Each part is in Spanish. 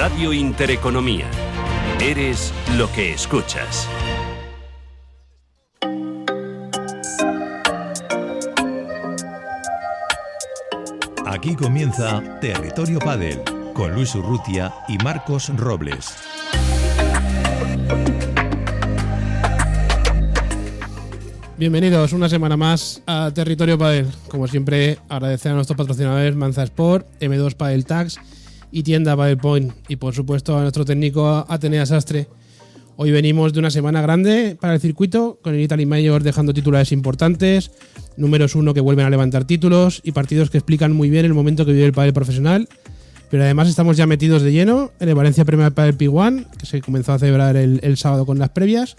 Radio Intereconomía. Eres lo que escuchas. Aquí comienza Territorio Pádel con Luis Urrutia y Marcos Robles. Bienvenidos una semana más a Territorio Pádel. Como siempre, agradecer a nuestros patrocinadores Manza Sport, M2 Padel Tags y Tienda Padel Point. Y por supuesto a nuestro técnico Atenea Sastre. Hoy venimos de una semana grande para el circuito, con el Italy Major dejando titulares importantes, números 1 que vuelven a levantar títulos y partidos que explican muy bien el momento que vive el pádel profesional. Pero además estamos ya metidos de lleno en el Valencia Premier Padel P1, que se comenzó a celebrar el sábado con las previas,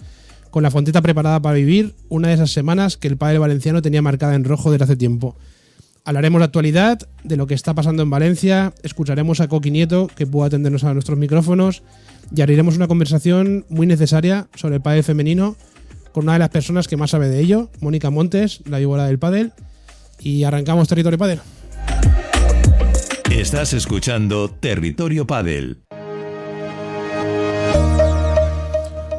con la Fonteta preparada para vivir una de esas semanas que el pádel valenciano tenía marcada en rojo desde hace tiempo. Hablaremos de actualidad, de lo que está pasando en Valencia, escucharemos a Coqui Nieto, que pudo atendernos a nuestros micrófonos, y abriremos una conversación muy necesaria sobre el pádel femenino con una de las personas que más sabe de ello, Mónica Montes, la víbora del pádel, y arrancamos Territorio Pádel. Estás escuchando Territorio Pádel.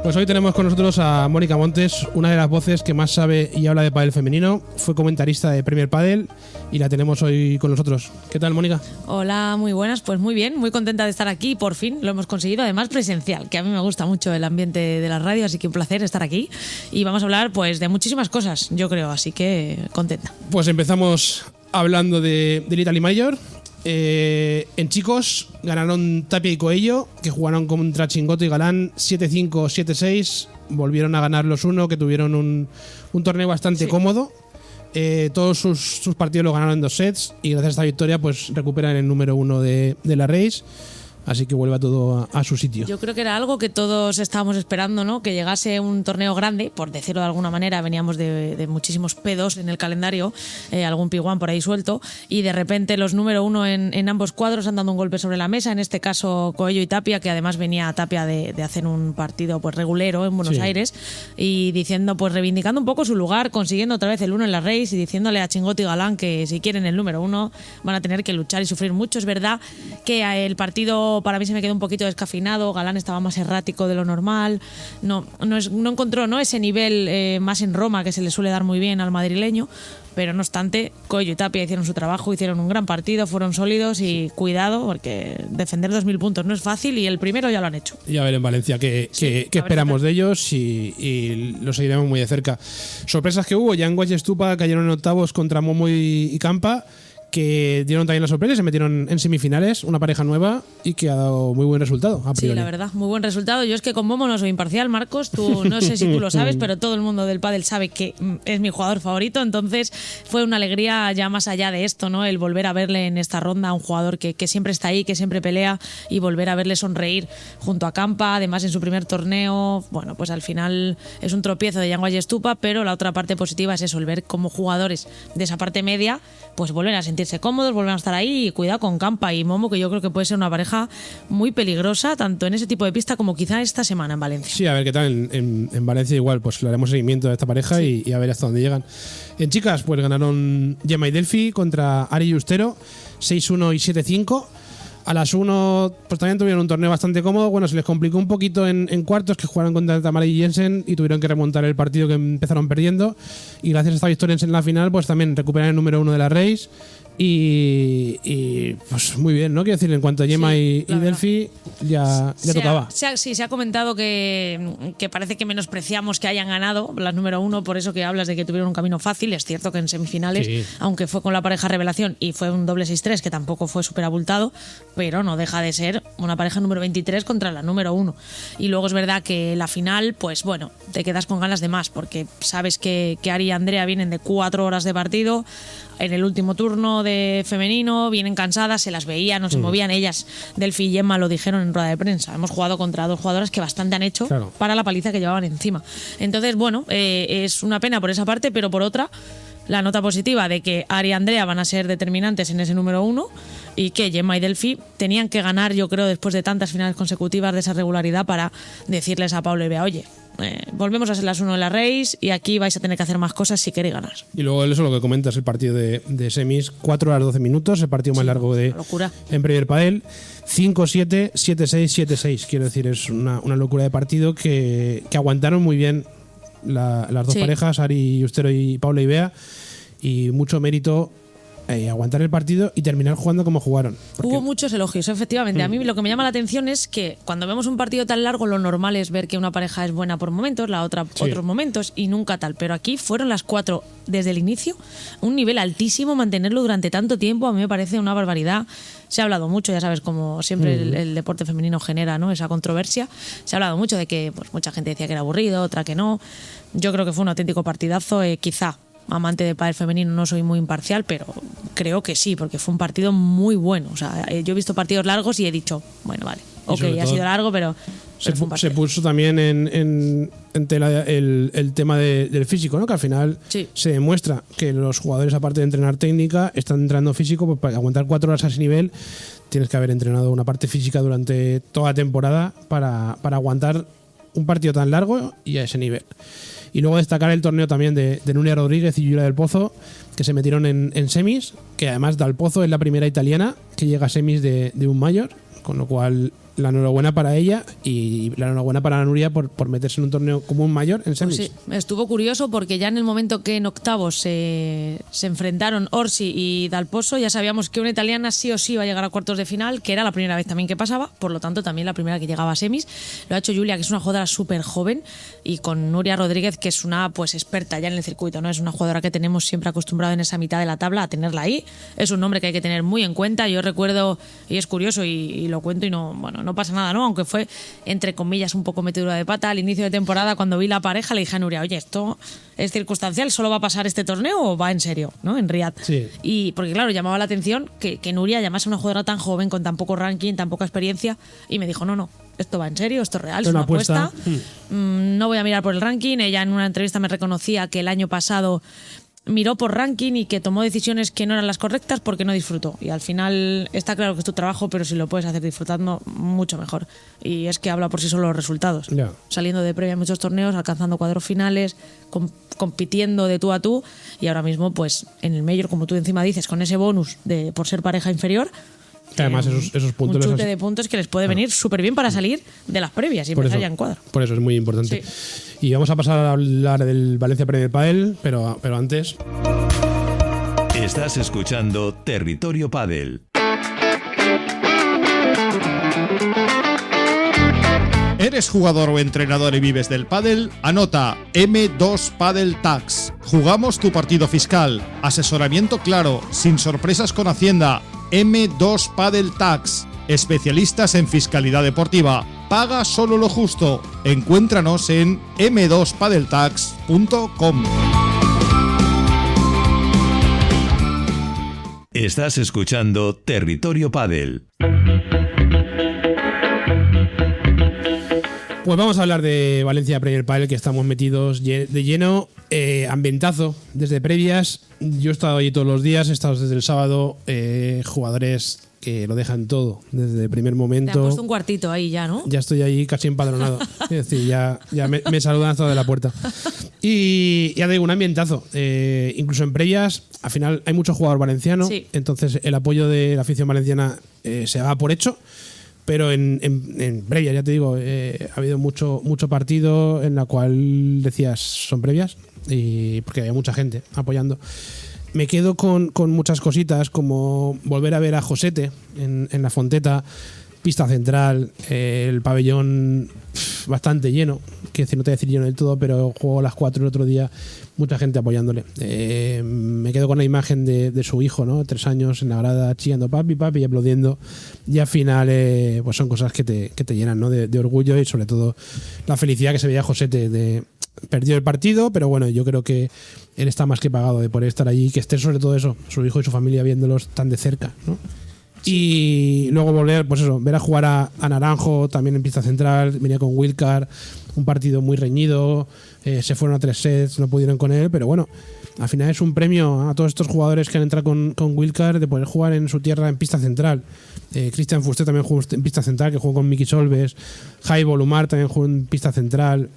Pues hoy tenemos con nosotros a Mónica Montes, una de las voces que más sabe y habla de pádel femenino. Fue comentarista de Premier Padel y la tenemos hoy con nosotros. ¿Qué tal, Mónica? Hola, muy buenas. Pues muy bien, muy contenta de estar aquí. Por fin lo hemos conseguido, además presencial, que a mí me gusta mucho el ambiente de la radio, así que un placer estar aquí. Y vamos a hablar pues de muchísimas cosas, yo creo, así que contenta. Pues empezamos hablando del Italy Major. En chicos ganaron Tapia y Coello, que jugaron contra Chingoto y Galán 7-5, 7-6. Volvieron a ganar los uno, que tuvieron un torneo bastante cómodo. Todos sus partidos lo ganaron en 2 sets y gracias a esta victoria pues recuperan el número 1 de la race. Así que vuelva todo a su sitio. Yo creo que era algo que todos estábamos esperando, ¿no? Que llegase un torneo grande, por decirlo de alguna manera. Veníamos de muchísimos pedos en el calendario, algún P1 por ahí suelto, y de repente los número 1 en ambos cuadros han dado un golpe sobre la mesa. En este caso Coello y Tapia, que además venía Tapia de hacer un partido pues regulero en Buenos Aires, y diciendo, pues reivindicando un poco su lugar, consiguiendo otra vez el 1 en la race y diciéndole a Chingoto y Galán que si quieren el número 1 van a tener que luchar y sufrir mucho. Es verdad que el partido para mí se me quedó un poquito descafeinado. Galán estaba más errático de lo normal, no encontró, ¿no?, ese nivel más en Roma que se le suele dar muy bien al madrileño, pero no obstante Coello y Tapia hicieron su trabajo, hicieron un gran partido, fueron sólidos y cuidado porque defender 2.000 puntos no es fácil y el primero ya lo han hecho. Y a ver en Valencia qué esperamos de ellos y lo seguiremos muy de cerca. Sorpresas que hubo, Jan Guay y Stupa cayeron en octavos contra Momo y Campa, que dieron también la sorpresa y se metieron en semifinales, una pareja nueva y que ha dado muy buen resultado. Sí, la verdad, muy buen resultado. Yo es que con Momo no soy imparcial, Marcos, tú no sé si tú lo sabes, pero todo el mundo del pádel sabe que es mi jugador favorito, entonces fue una alegría ya más allá de esto, ¿no? El volver a verle en esta ronda, un jugador que siempre está ahí, que siempre pelea, y volver a verle sonreír junto a Campa, además en su primer torneo. Bueno, pues al final es un tropiezo de Yanguay y Stupa, pero la otra parte positiva es eso, el ver cómo jugadores de esa parte media pues vuelven a sentirse cómodos, vuelven a estar ahí, y cuidado con Campa y Momo, que yo creo que puede ser una pareja muy peligrosa, tanto en ese tipo de pista como quizá esta semana en Valencia. Sí, a ver qué tal en Valencia, igual pues le haremos seguimiento a esta pareja y a ver hasta dónde llegan. En chicas pues ganaron Gemma y Delphi contra Ari y Ustero 6-1 y 7-5. A las 1 pues también tuvieron un torneo bastante cómodo. Bueno, se les complicó un poquito en cuartos, que jugaron contra Tamara y Jensen y tuvieron que remontar el partido que empezaron perdiendo, y gracias a esta victoria en la final pues también recuperan el número 1 de la race. Y pues muy bien, ¿no? Quiero decir, en cuanto a Gemma y Delphi ya tocaba. Se ha comentado que parece que menospreciamos que hayan ganado las número 1, por eso que hablas de que tuvieron un camino fácil. Es cierto que en semifinales, aunque fue con la pareja revelación y fue un doble 6-3, que tampoco fue súper abultado, pero no deja de ser una pareja número 23 contra la número 1. Y luego es verdad que la final, pues bueno, te quedas con ganas de más, porque sabes que Ari y Andrea vienen de 4 horas de partido. En el último turno de femenino vienen cansadas, se las veía, no se movían. Ellas, Delphi y Gemma, lo dijeron en rueda de prensa. Hemos jugado contra 2 jugadoras que bastante han hecho para la paliza que llevaban encima. Entonces, bueno, es una pena por esa parte, pero por otra, la nota positiva de que Ari y Andrea van a ser determinantes en ese número 1 y que Gemma y Delphi tenían que ganar, yo creo, después de tantas finales consecutivas de esa regularidad, para decirles a Pablo y Bea, oye, volvemos a ser las 1 de la Race y aquí vais a tener que hacer más cosas si queréis ganar. Y luego eso lo que comentas, el partido de semis, 4 horas 12 minutos, el partido más largo de locura. en Premier Padel, 5-7, 7-6, 7-6. Quiero decir, es una locura de partido que aguantaron muy bien las dos parejas, Ari Ustero y Paula Ibea, y mucho mérito aguantar el partido y terminar jugando como jugaron. Hubo muchos elogios, efectivamente. A mí lo que me llama la atención es que cuando vemos un partido tan largo, lo normal es ver que una pareja es buena por momentos, la otra otros momentos y nunca tal. Pero aquí fueron las 4 desde el inicio, un nivel altísimo, mantenerlo durante tanto tiempo a mí me parece una barbaridad. Se ha hablado mucho, ya sabes, como siempre el deporte femenino genera, ¿no?, esa controversia. Se ha hablado mucho de que pues, mucha gente decía que era aburrido, otra que no. Yo creo que fue un auténtico partidazo, quizá. Amante de pádel femenino, no soy muy imparcial, pero creo que sí, porque fue un partido muy bueno. O sea, yo he visto partidos largos y he dicho, bueno, vale, ok, ha sido largo, pero se puso también en tela el tema del físico, ¿no? Que al final se demuestra que los jugadores, aparte de entrenar técnica, están entrenando físico, pues para aguantar 4 horas a ese nivel tienes que haber entrenado una parte física durante toda la temporada para aguantar un partido tan largo y a ese nivel. Y luego destacar el torneo también de Nuria Rodríguez y Julia del Pozo, que se metieron en semis, que además Del Pozo es la primera italiana que llega a semis de un mayor, con lo cual la enhorabuena para ella y la enhorabuena para Nuria por meterse en un torneo como un mayor en semis. Pues sí, estuvo curioso porque ya en el momento que en octavos se enfrentaron Orsi y Del Pozo, ya sabíamos que una italiana sí o sí iba a llegar a cuartos de final, que era la primera vez también que pasaba, por lo tanto también la primera que llegaba a semis. Lo ha hecho Julia, que es una jugadora súper joven, y con Nuria Rodríguez, que es una pues experta ya en el circuito, ¿no? Es una jugadora que tenemos siempre acostumbrado en esa mitad de la tabla a tenerla ahí. Es un nombre que hay que tener muy en cuenta. Yo recuerdo, y es curioso y lo cuento y no pasa nada, ¿no? Aunque fue, entre comillas, un poco metedura de pata al inicio de temporada, cuando vi la pareja le dije a Nuria, oye, esto es circunstancial, ¿solo va a pasar este torneo o va en serio, ¿no? En Riad. Sí. Y porque claro, llamaba la atención que Nuria llamase a una jugadora tan joven, con tan poco ranking, tan poca experiencia, y me dijo, no, esto va en serio, esto es real, es una apuesta. No voy a mirar por el ranking. Ella en una entrevista me reconocía que el año pasado miró por ranking y que tomó decisiones que no eran las correctas porque no disfrutó. Y al final está claro que es tu trabajo, pero si lo puedes hacer disfrutando, mucho mejor. Y es que habla por sí solo los resultados. Yeah. Saliendo de previa en muchos torneos, alcanzando cuadros finales, compitiendo de tú a tú, y ahora mismo pues en el Major, como tú encima dices, con ese bonus de por ser pareja inferior. Que además esos puntos... Un chute de puntos que les puede venir súper bien para salir de las previas y empezar ya en cuadro. Por eso es muy importante. Sí. Y vamos a pasar a hablar del Valencia Premier Padel, pero antes... Estás escuchando Territorio Padel. ¿Eres jugador o entrenador y vives del pádel? Anota M2 Padel Tax. Jugamos tu partido fiscal. Asesoramiento claro, sin sorpresas con Hacienda. M2 Padel Tax. Especialistas en fiscalidad deportiva. Paga solo lo justo. Encuéntranos en m2padeltax.com. Estás escuchando Territorio Padel. Pues vamos a hablar de Valencia Premier Padel, que estamos metidos de lleno. Ambientazo desde previas. Yo he estado allí todos los días, he estado desde el sábado. Jugadores que lo dejan todo desde el primer momento. Te han puesto un cuartito ahí ya, ¿no? Ya estoy ahí casi empadronado. Es decir, ya me saludan hasta de la puerta. Y ya te digo, un ambientazo. Incluso en previas, al final hay mucho jugador valenciano. Sí. Entonces el apoyo de la afición valenciana se da por hecho. Pero en previas, ya te digo, ha habido mucho partido en la cual decías, son previas, y porque había mucha gente apoyando. Me quedo con muchas cositas, como volver a ver a Josete en la Fonteta, pista central, el pabellón bastante lleno, que no te voy a decir lleno del todo, pero jugó a las 4 el otro día, mucha gente apoyándole. Me quedo con la imagen de su hijo, ¿no? 3 años en la grada chillando papi y aplaudiendo, y al final pues son cosas que te llenan, ¿no? de orgullo, y sobre todo la felicidad que se veía Josete perdió el partido, pero bueno, yo creo que él está más que pagado de poder estar allí, que esté sobre todo eso, su hijo y su familia viéndolos tan de cerca, ¿no? Y luego volver, pues eso, ver a jugar a Naranjo también en pista central, venía con Wilcar, un partido muy reñido, se fueron a 3 sets, no pudieron con él, pero bueno, al final es un premio a todos estos jugadores que han entrado con Wilcar de poder jugar en su tierra en pista central. Cristian Fuster también jugó en pista central, que jugó con Miki Solves, Jai Volumar también jugó en pista central.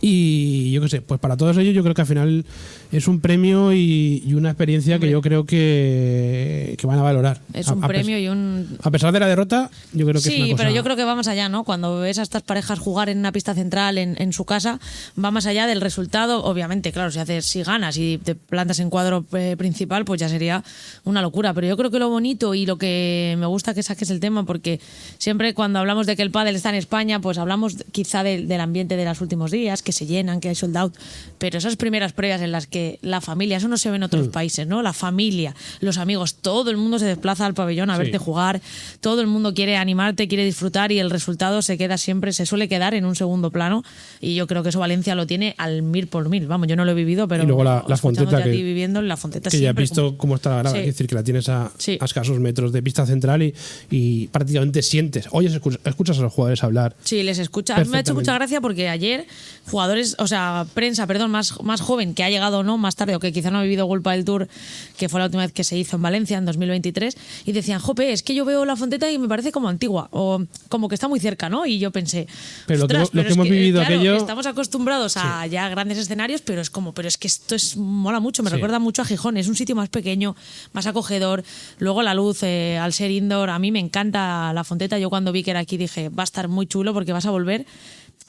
Y yo qué sé, pues para todos ellos yo creo que al final es un premio y una experiencia que yo creo que van a valorar. Es un premio y un... A pesar de la derrota, yo creo que es una Sí, cosa... pero yo creo que va más allá, ¿no? Cuando ves a estas parejas jugar en una pista central en su casa, va más allá del resultado. Obviamente, claro, si ganas y te plantas en cuadro principal, pues ya sería una locura. Pero yo creo que lo bonito y lo que me gusta que saques el tema, porque siempre cuando hablamos de que el pádel está en España, pues hablamos quizá del ambiente de los últimos días, que se llenan, que hay sold out, pero esas primeras previas en las que la familia, eso no se ve en otros países, ¿no? La familia, los amigos, todo el mundo se desplaza al pabellón a verte jugar, todo el mundo quiere animarte, quiere disfrutar y el resultado se suele quedar en un segundo plano y yo creo que eso Valencia lo tiene al 1000%. Vamos, yo no lo he vivido, pero y luego la Fonteta, viviendo en la Fonteta que ya has visto cómo está la grada, sí. es decir, que la tienes a escasos metros de pista central y prácticamente sientes, escuchas a los jugadores hablar. Sí, les escucha. Me ha hecho mucha gracia porque ayer prensa, más joven, que ha llegado más tarde o que quizá no ha vivido World Padel Tour, que fue la última vez que se hizo en Valencia en 2023, y decían, jope, es que yo veo la Fonteta y me parece como antigua o como que está muy cerca, ¿no? Y yo pensé, pero lo que hemos vivido claro, aquello... estamos acostumbrados a ya grandes escenarios, pero es que esto mola mucho, me recuerda mucho a Gijón, es un sitio más pequeño, más acogedor, luego la luz, al ser indoor, a mí me encanta la Fonteta, yo cuando vi que era aquí dije, va a estar muy chulo porque vas a volver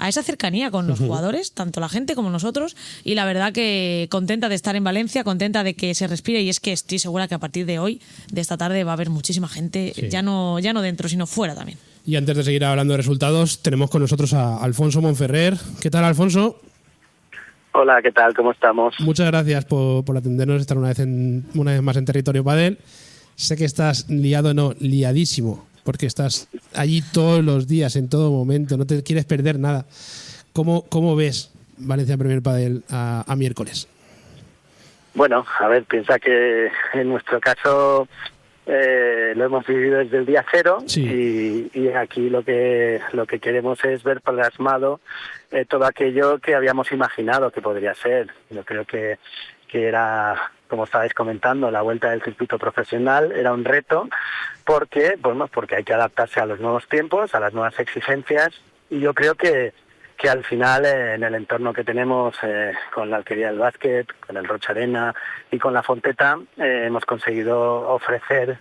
a esa cercanía con los jugadores, tanto la gente como nosotros, y la verdad que contenta de estar en Valencia, contenta de que se respire, y es que estoy segura que a partir de hoy, de esta tarde, va a haber muchísima gente, ya no dentro, sino fuera también. Y antes de seguir hablando de resultados, tenemos con nosotros a Alfonso Monferrer. ¿Qué tal, Alfonso? Hola, ¿qué tal? ¿Cómo estamos? Muchas gracias por atendernos, estar una vez más en Territorio Padel. Sé que estás liadísimo, porque estás allí todos los días, en todo momento, no te quieres perder nada. ¿Cómo ves Valencia Premier Padel a miércoles? Bueno, a ver, piensa que en nuestro caso lo hemos vivido desde el día cero, y aquí lo que queremos es ver plasmado todo aquello que habíamos imaginado que podría ser. Yo creo que era, como estabais comentando, la vuelta del circuito profesional era un reto porque hay que adaptarse a los nuevos tiempos, a las nuevas exigencias, y yo creo que al final en el entorno que tenemos con la Alquería del Básquet, con el Rocha Arena y con la Fonteta hemos conseguido ofrecer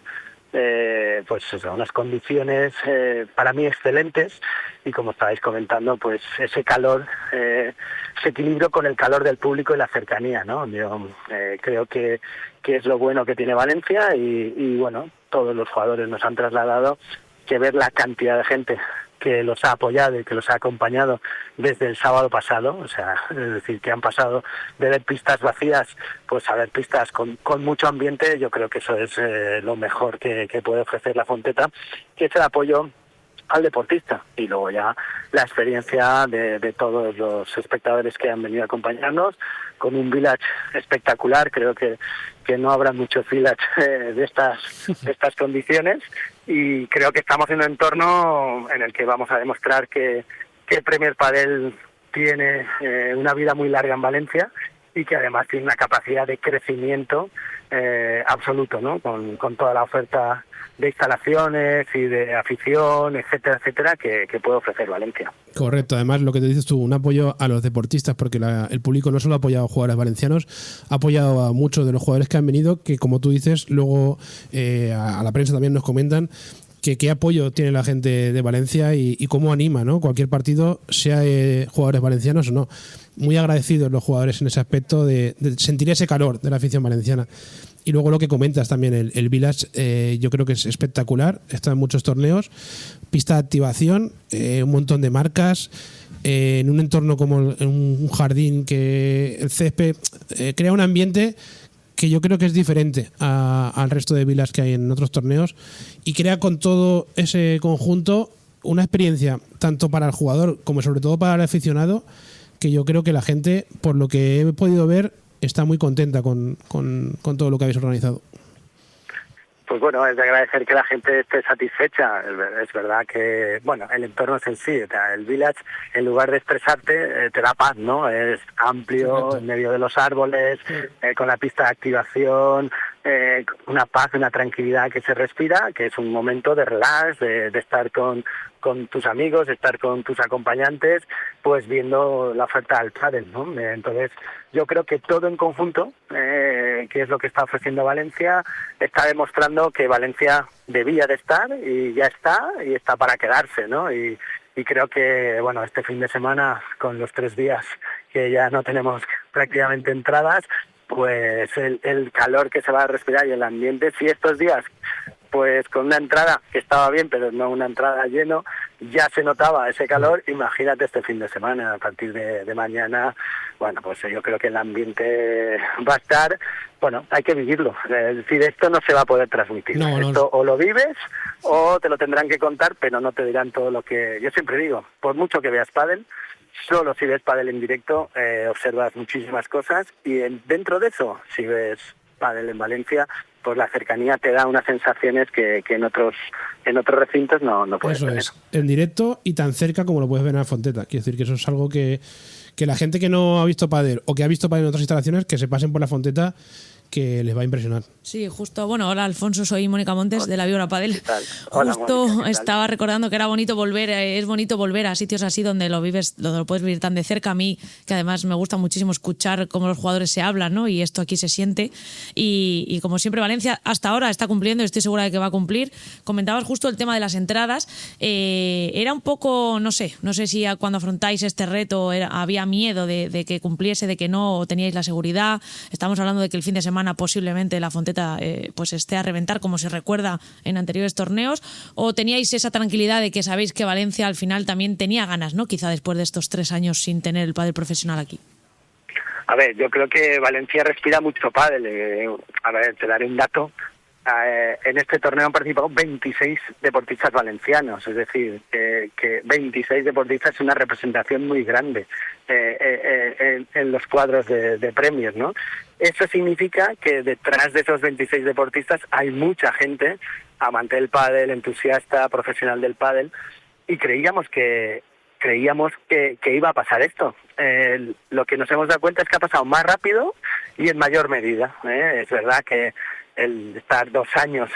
unas condiciones para mí excelentes, y como estabais comentando, pues ese calor, ese equilibrio con el calor del público y la cercanía, ¿no? Yo creo que es lo bueno que tiene Valencia, y bueno, todos los jugadores nos han trasladado que ver la cantidad de gente que los ha apoyado y que los ha acompañado desde el sábado pasado, o sea, es decir, que han pasado de ver pistas vacías pues a ver pistas con mucho ambiente. Yo creo que eso es lo mejor que puede ofrecer la Fonteta, que es el apoyo al deportista, y luego ya la experiencia de todos los espectadores que han venido a acompañarnos, con un village espectacular. Creo que no habrá muchos village de estas condiciones, y creo que estamos en un entorno en el que vamos a demostrar que Premier Padel tiene una vida muy larga en Valencia, y que además tiene una capacidad de crecimiento absoluto, ¿no? Con toda la oferta de instalaciones y de afición, etcétera, etcétera, que puede ofrecer Valencia. Correcto, además lo que te dices tú, un apoyo a los deportistas, porque el público no solo ha apoyado a jugadores valencianos, ha apoyado a muchos de los jugadores que han venido, que como tú dices, luego a la prensa también nos comentan que qué apoyo tiene la gente de Valencia y cómo anima, ¿no? Cualquier partido, sea jugadores valencianos o no. Muy agradecidos los jugadores en ese aspecto de sentir ese calor de la afición valenciana. Y luego lo que comentas también, el Village, yo creo que es espectacular, está en muchos torneos, pista de activación, un montón de marcas, en un entorno como en un jardín, que el césped crea un ambiente que yo creo que es diferente al resto de vilas que hay en otros torneos, y crea con todo ese conjunto una experiencia tanto para el jugador como sobre todo para el aficionado, que yo creo que la gente, por lo que he podido ver, está muy contenta con todo lo que habéis organizado. Pues bueno, es de agradecer que la gente esté satisfecha. Es verdad que, bueno, el entorno es en sí, o sea, el village, en lugar de estresarte, te da paz, ¿no? Es amplio, en medio de los árboles, con la pista de activación, una paz, una tranquilidad que se respira, que es un momento de relax, de estar con tus amigos, de estar con tus acompañantes, pues viendo la oferta del pádel, ¿no? Entonces, yo creo que todo en conjunto, que es lo que está ofreciendo Valencia, está demostrando que Valencia debía de estar y ya está, y está para quedarse, ¿no? Y creo que, bueno, este fin de semana, con los 3 días que ya no tenemos prácticamente entradas, pues el calor que se va a respirar y el ambiente, si estos días, pues con una entrada que estaba bien, pero no una entrada lleno, ya se notaba ese calor, imagínate este fin de semana, a partir de mañana, bueno, pues yo creo que el ambiente va a estar, bueno, hay que vivirlo, es decir, esto no se va a poder transmitir, esto o lo vives o te lo tendrán que contar, pero no te dirán todo lo que, yo siempre digo, por mucho que veas pádel, solo si ves pádel en directo observas muchísimas cosas y dentro de eso, si ves pádel en Valencia, pues la cercanía te da unas sensaciones que en otros recintos no puedes tener. Eso es, en directo y tan cerca como lo puedes ver en la Fonteta. Quiero decir que eso es algo que la gente que no ha visto pádel o que ha visto pádel en otras instalaciones, que se pasen por la Fonteta, que les va a impresionar. Sí, justo. Bueno, hola Alfonso, soy Mónica Montes de la Víbora Padel. Hola, justo Mónica, estaba recordando que era bonito volver, es bonito volver a sitios así donde lo vives, donde lo puedes vivir tan de cerca. A mí, que además me gusta muchísimo escuchar cómo los jugadores se hablan, ¿no? Y esto aquí se siente. Y como siempre, Valencia hasta ahora está cumpliendo y estoy segura de que va a cumplir. Comentabas justo el tema de las entradas. Era un poco, no sé si cuando afrontáis este reto había miedo de que cumpliese, de que no, o teníais la seguridad. Estamos hablando de que el fin de semana posiblemente la Fonteta pues esté a reventar, como se recuerda en anteriores torneos, o teníais esa tranquilidad de que sabéis que Valencia al final también tenía ganas, ¿no? Quizá después de estos 3 años sin tener el pádel profesional aquí. A ver, yo creo que Valencia respira mucho pádel. A ver, te daré un dato. En este torneo han participado 26 deportistas valencianos, es decir, que 26 deportistas es una representación muy grande en los cuadros de premios, ¿no? Eso significa que detrás de esos 26 deportistas hay mucha gente, amante del pádel, entusiasta, profesional del pádel, y creíamos que iba a pasar esto. Lo que nos hemos dado cuenta es que ha pasado más rápido y en mayor medida. Es verdad que el estar 2 años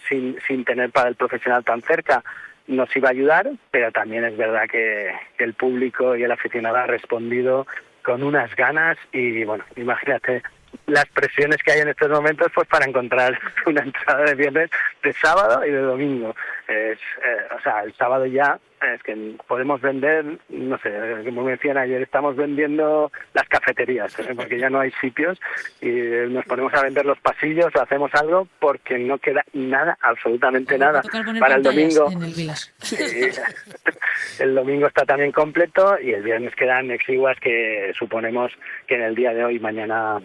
sin tener pádel profesional tan cerca nos iba a ayudar, pero también es verdad que el público y el aficionado ha respondido con unas ganas y, bueno, imagínate las presiones que hay en estos momentos pues para encontrar una entrada de viernes, de sábado y de domingo. O sea, el sábado ya es que podemos vender, no sé, como me decían ayer, estamos vendiendo las cafeterías, porque ya no hay sitios y nos ponemos a vender los pasillos o hacemos algo porque no queda nada, absolutamente nada para el domingo. En el Village. Sí, el domingo está también completo y el viernes quedan exiguas que suponemos que en el día de hoy y mañana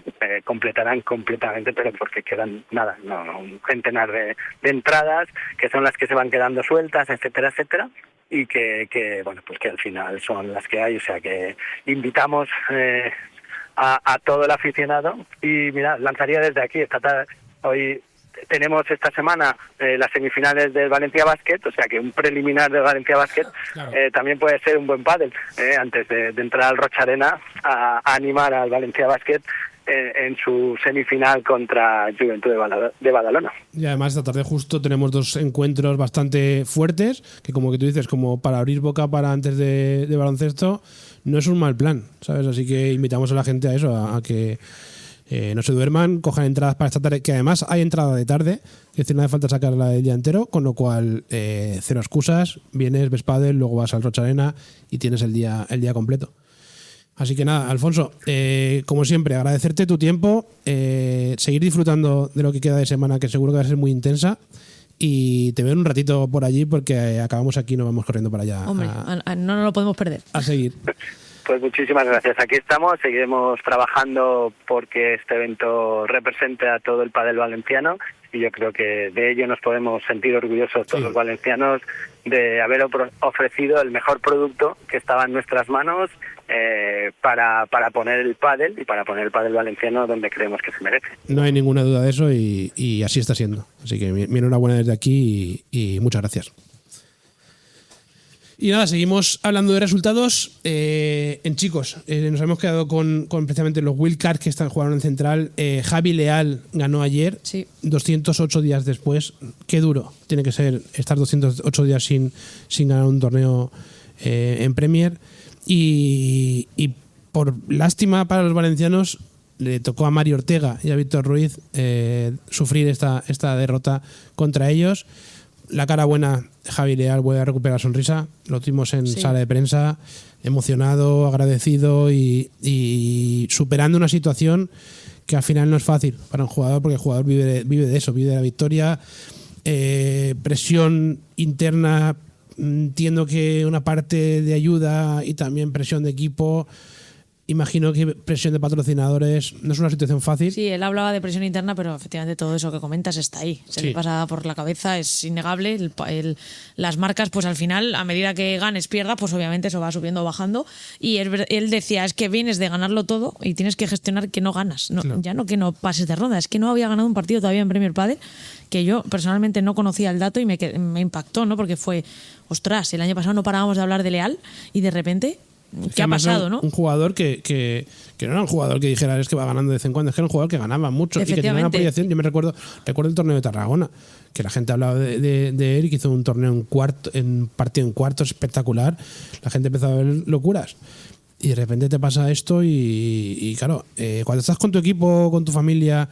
completarán completamente, pero porque quedan nada, un centenar de entradas que son las que se van quedando sueltas, etcétera, etcétera. Y que bueno, pues que al final son las que hay, o sea que invitamos a todo el aficionado y mira, lanzaría desde aquí hoy tenemos esta semana las semifinales del Valencia Basket, o sea que un preliminar del Valencia Basket claro. También puede ser un buen pádel antes de entrar al Rocha Arena a animar al Valencia Basket en su semifinal contra Juventud de Badalona. Y además esta tarde justo tenemos 2 encuentros bastante fuertes, que como que tú dices, como para abrir boca para antes de baloncesto, no es un mal plan, ¿sabes? Así que invitamos a la gente a eso, a que no se duerman, cojan entradas para esta tarde, que además hay entrada de tarde, es decir, no hace falta sacarla del día entero, con lo cual cero excusas, vienes, ves pádel, luego vas al Rocha Arena y tienes el día completo. Así que nada, Alfonso, como siempre, agradecerte tu tiempo, seguir disfrutando de lo que queda de semana, que seguro que va a ser muy intensa, y te veo un ratito por allí porque acabamos aquí y nos vamos corriendo para allá. Hombre, no nos lo podemos perder. A seguir. Pues muchísimas gracias. Aquí estamos, seguiremos trabajando porque este evento represente a todo el pádel valenciano y yo creo que de ello nos podemos sentir orgullosos todos los valencianos de haber ofrecido el mejor producto que estaba en nuestras manos para poner el pádel y para poner el pádel valenciano donde creemos que se merece. No hay ninguna duda de eso y así está siendo. Así que mi enhorabuena desde aquí y muchas gracias. Y nada, seguimos hablando de resultados. En chicos, nos hemos quedado con precisamente los wildcards que están jugando en central. Javi Leal ganó ayer, Sí. 208 días después. Qué duro tiene que ser estar 208 días sin ganar un torneo en Premier. Y por lástima para los valencianos, le tocó a Mario Ortega y a Víctor Ruiz sufrir esta derrota contra ellos. La cara buena, Javi Leal vuelve a recuperar la sonrisa. Lo tuvimos en sala de prensa, emocionado, agradecido y superando una situación que al final no es fácil para un jugador, porque el jugador vive de eso, vive de la victoria. Presión interna, entiendo que una parte de ayuda y también presión de equipo. Imagino que presión de patrocinadores. No es una situación fácil. Sí, él hablaba de presión interna, pero efectivamente todo eso que comentas está ahí. Se le pasa por la cabeza, es innegable. Las marcas, pues al final, a medida que ganes, pierdas, pues obviamente eso va subiendo o bajando. Y él decía, es que vienes de ganarlo todo y tienes que gestionar que no ganas. No, claro. Ya no que no pases de ronda, es que no había ganado un partido todavía en Premier Padel, que yo personalmente no conocía el dato y me impactó, ¿no? Porque fue, ostras, el año pasado no parábamos de hablar de Leal y de repente... ¿Qué ha pasado, no? Un jugador que no era un jugador que dijera es que va ganando de vez en cuando, es que era un jugador que ganaba mucho y que tenía una proyección. Yo me recuerdo el torneo de Tarragona, que la gente hablaba de él y que hizo un torneo en partido en cuartos espectacular. La gente empezó a ver locuras. Y de repente te pasa esto y claro, cuando estás con tu equipo, con tu familia,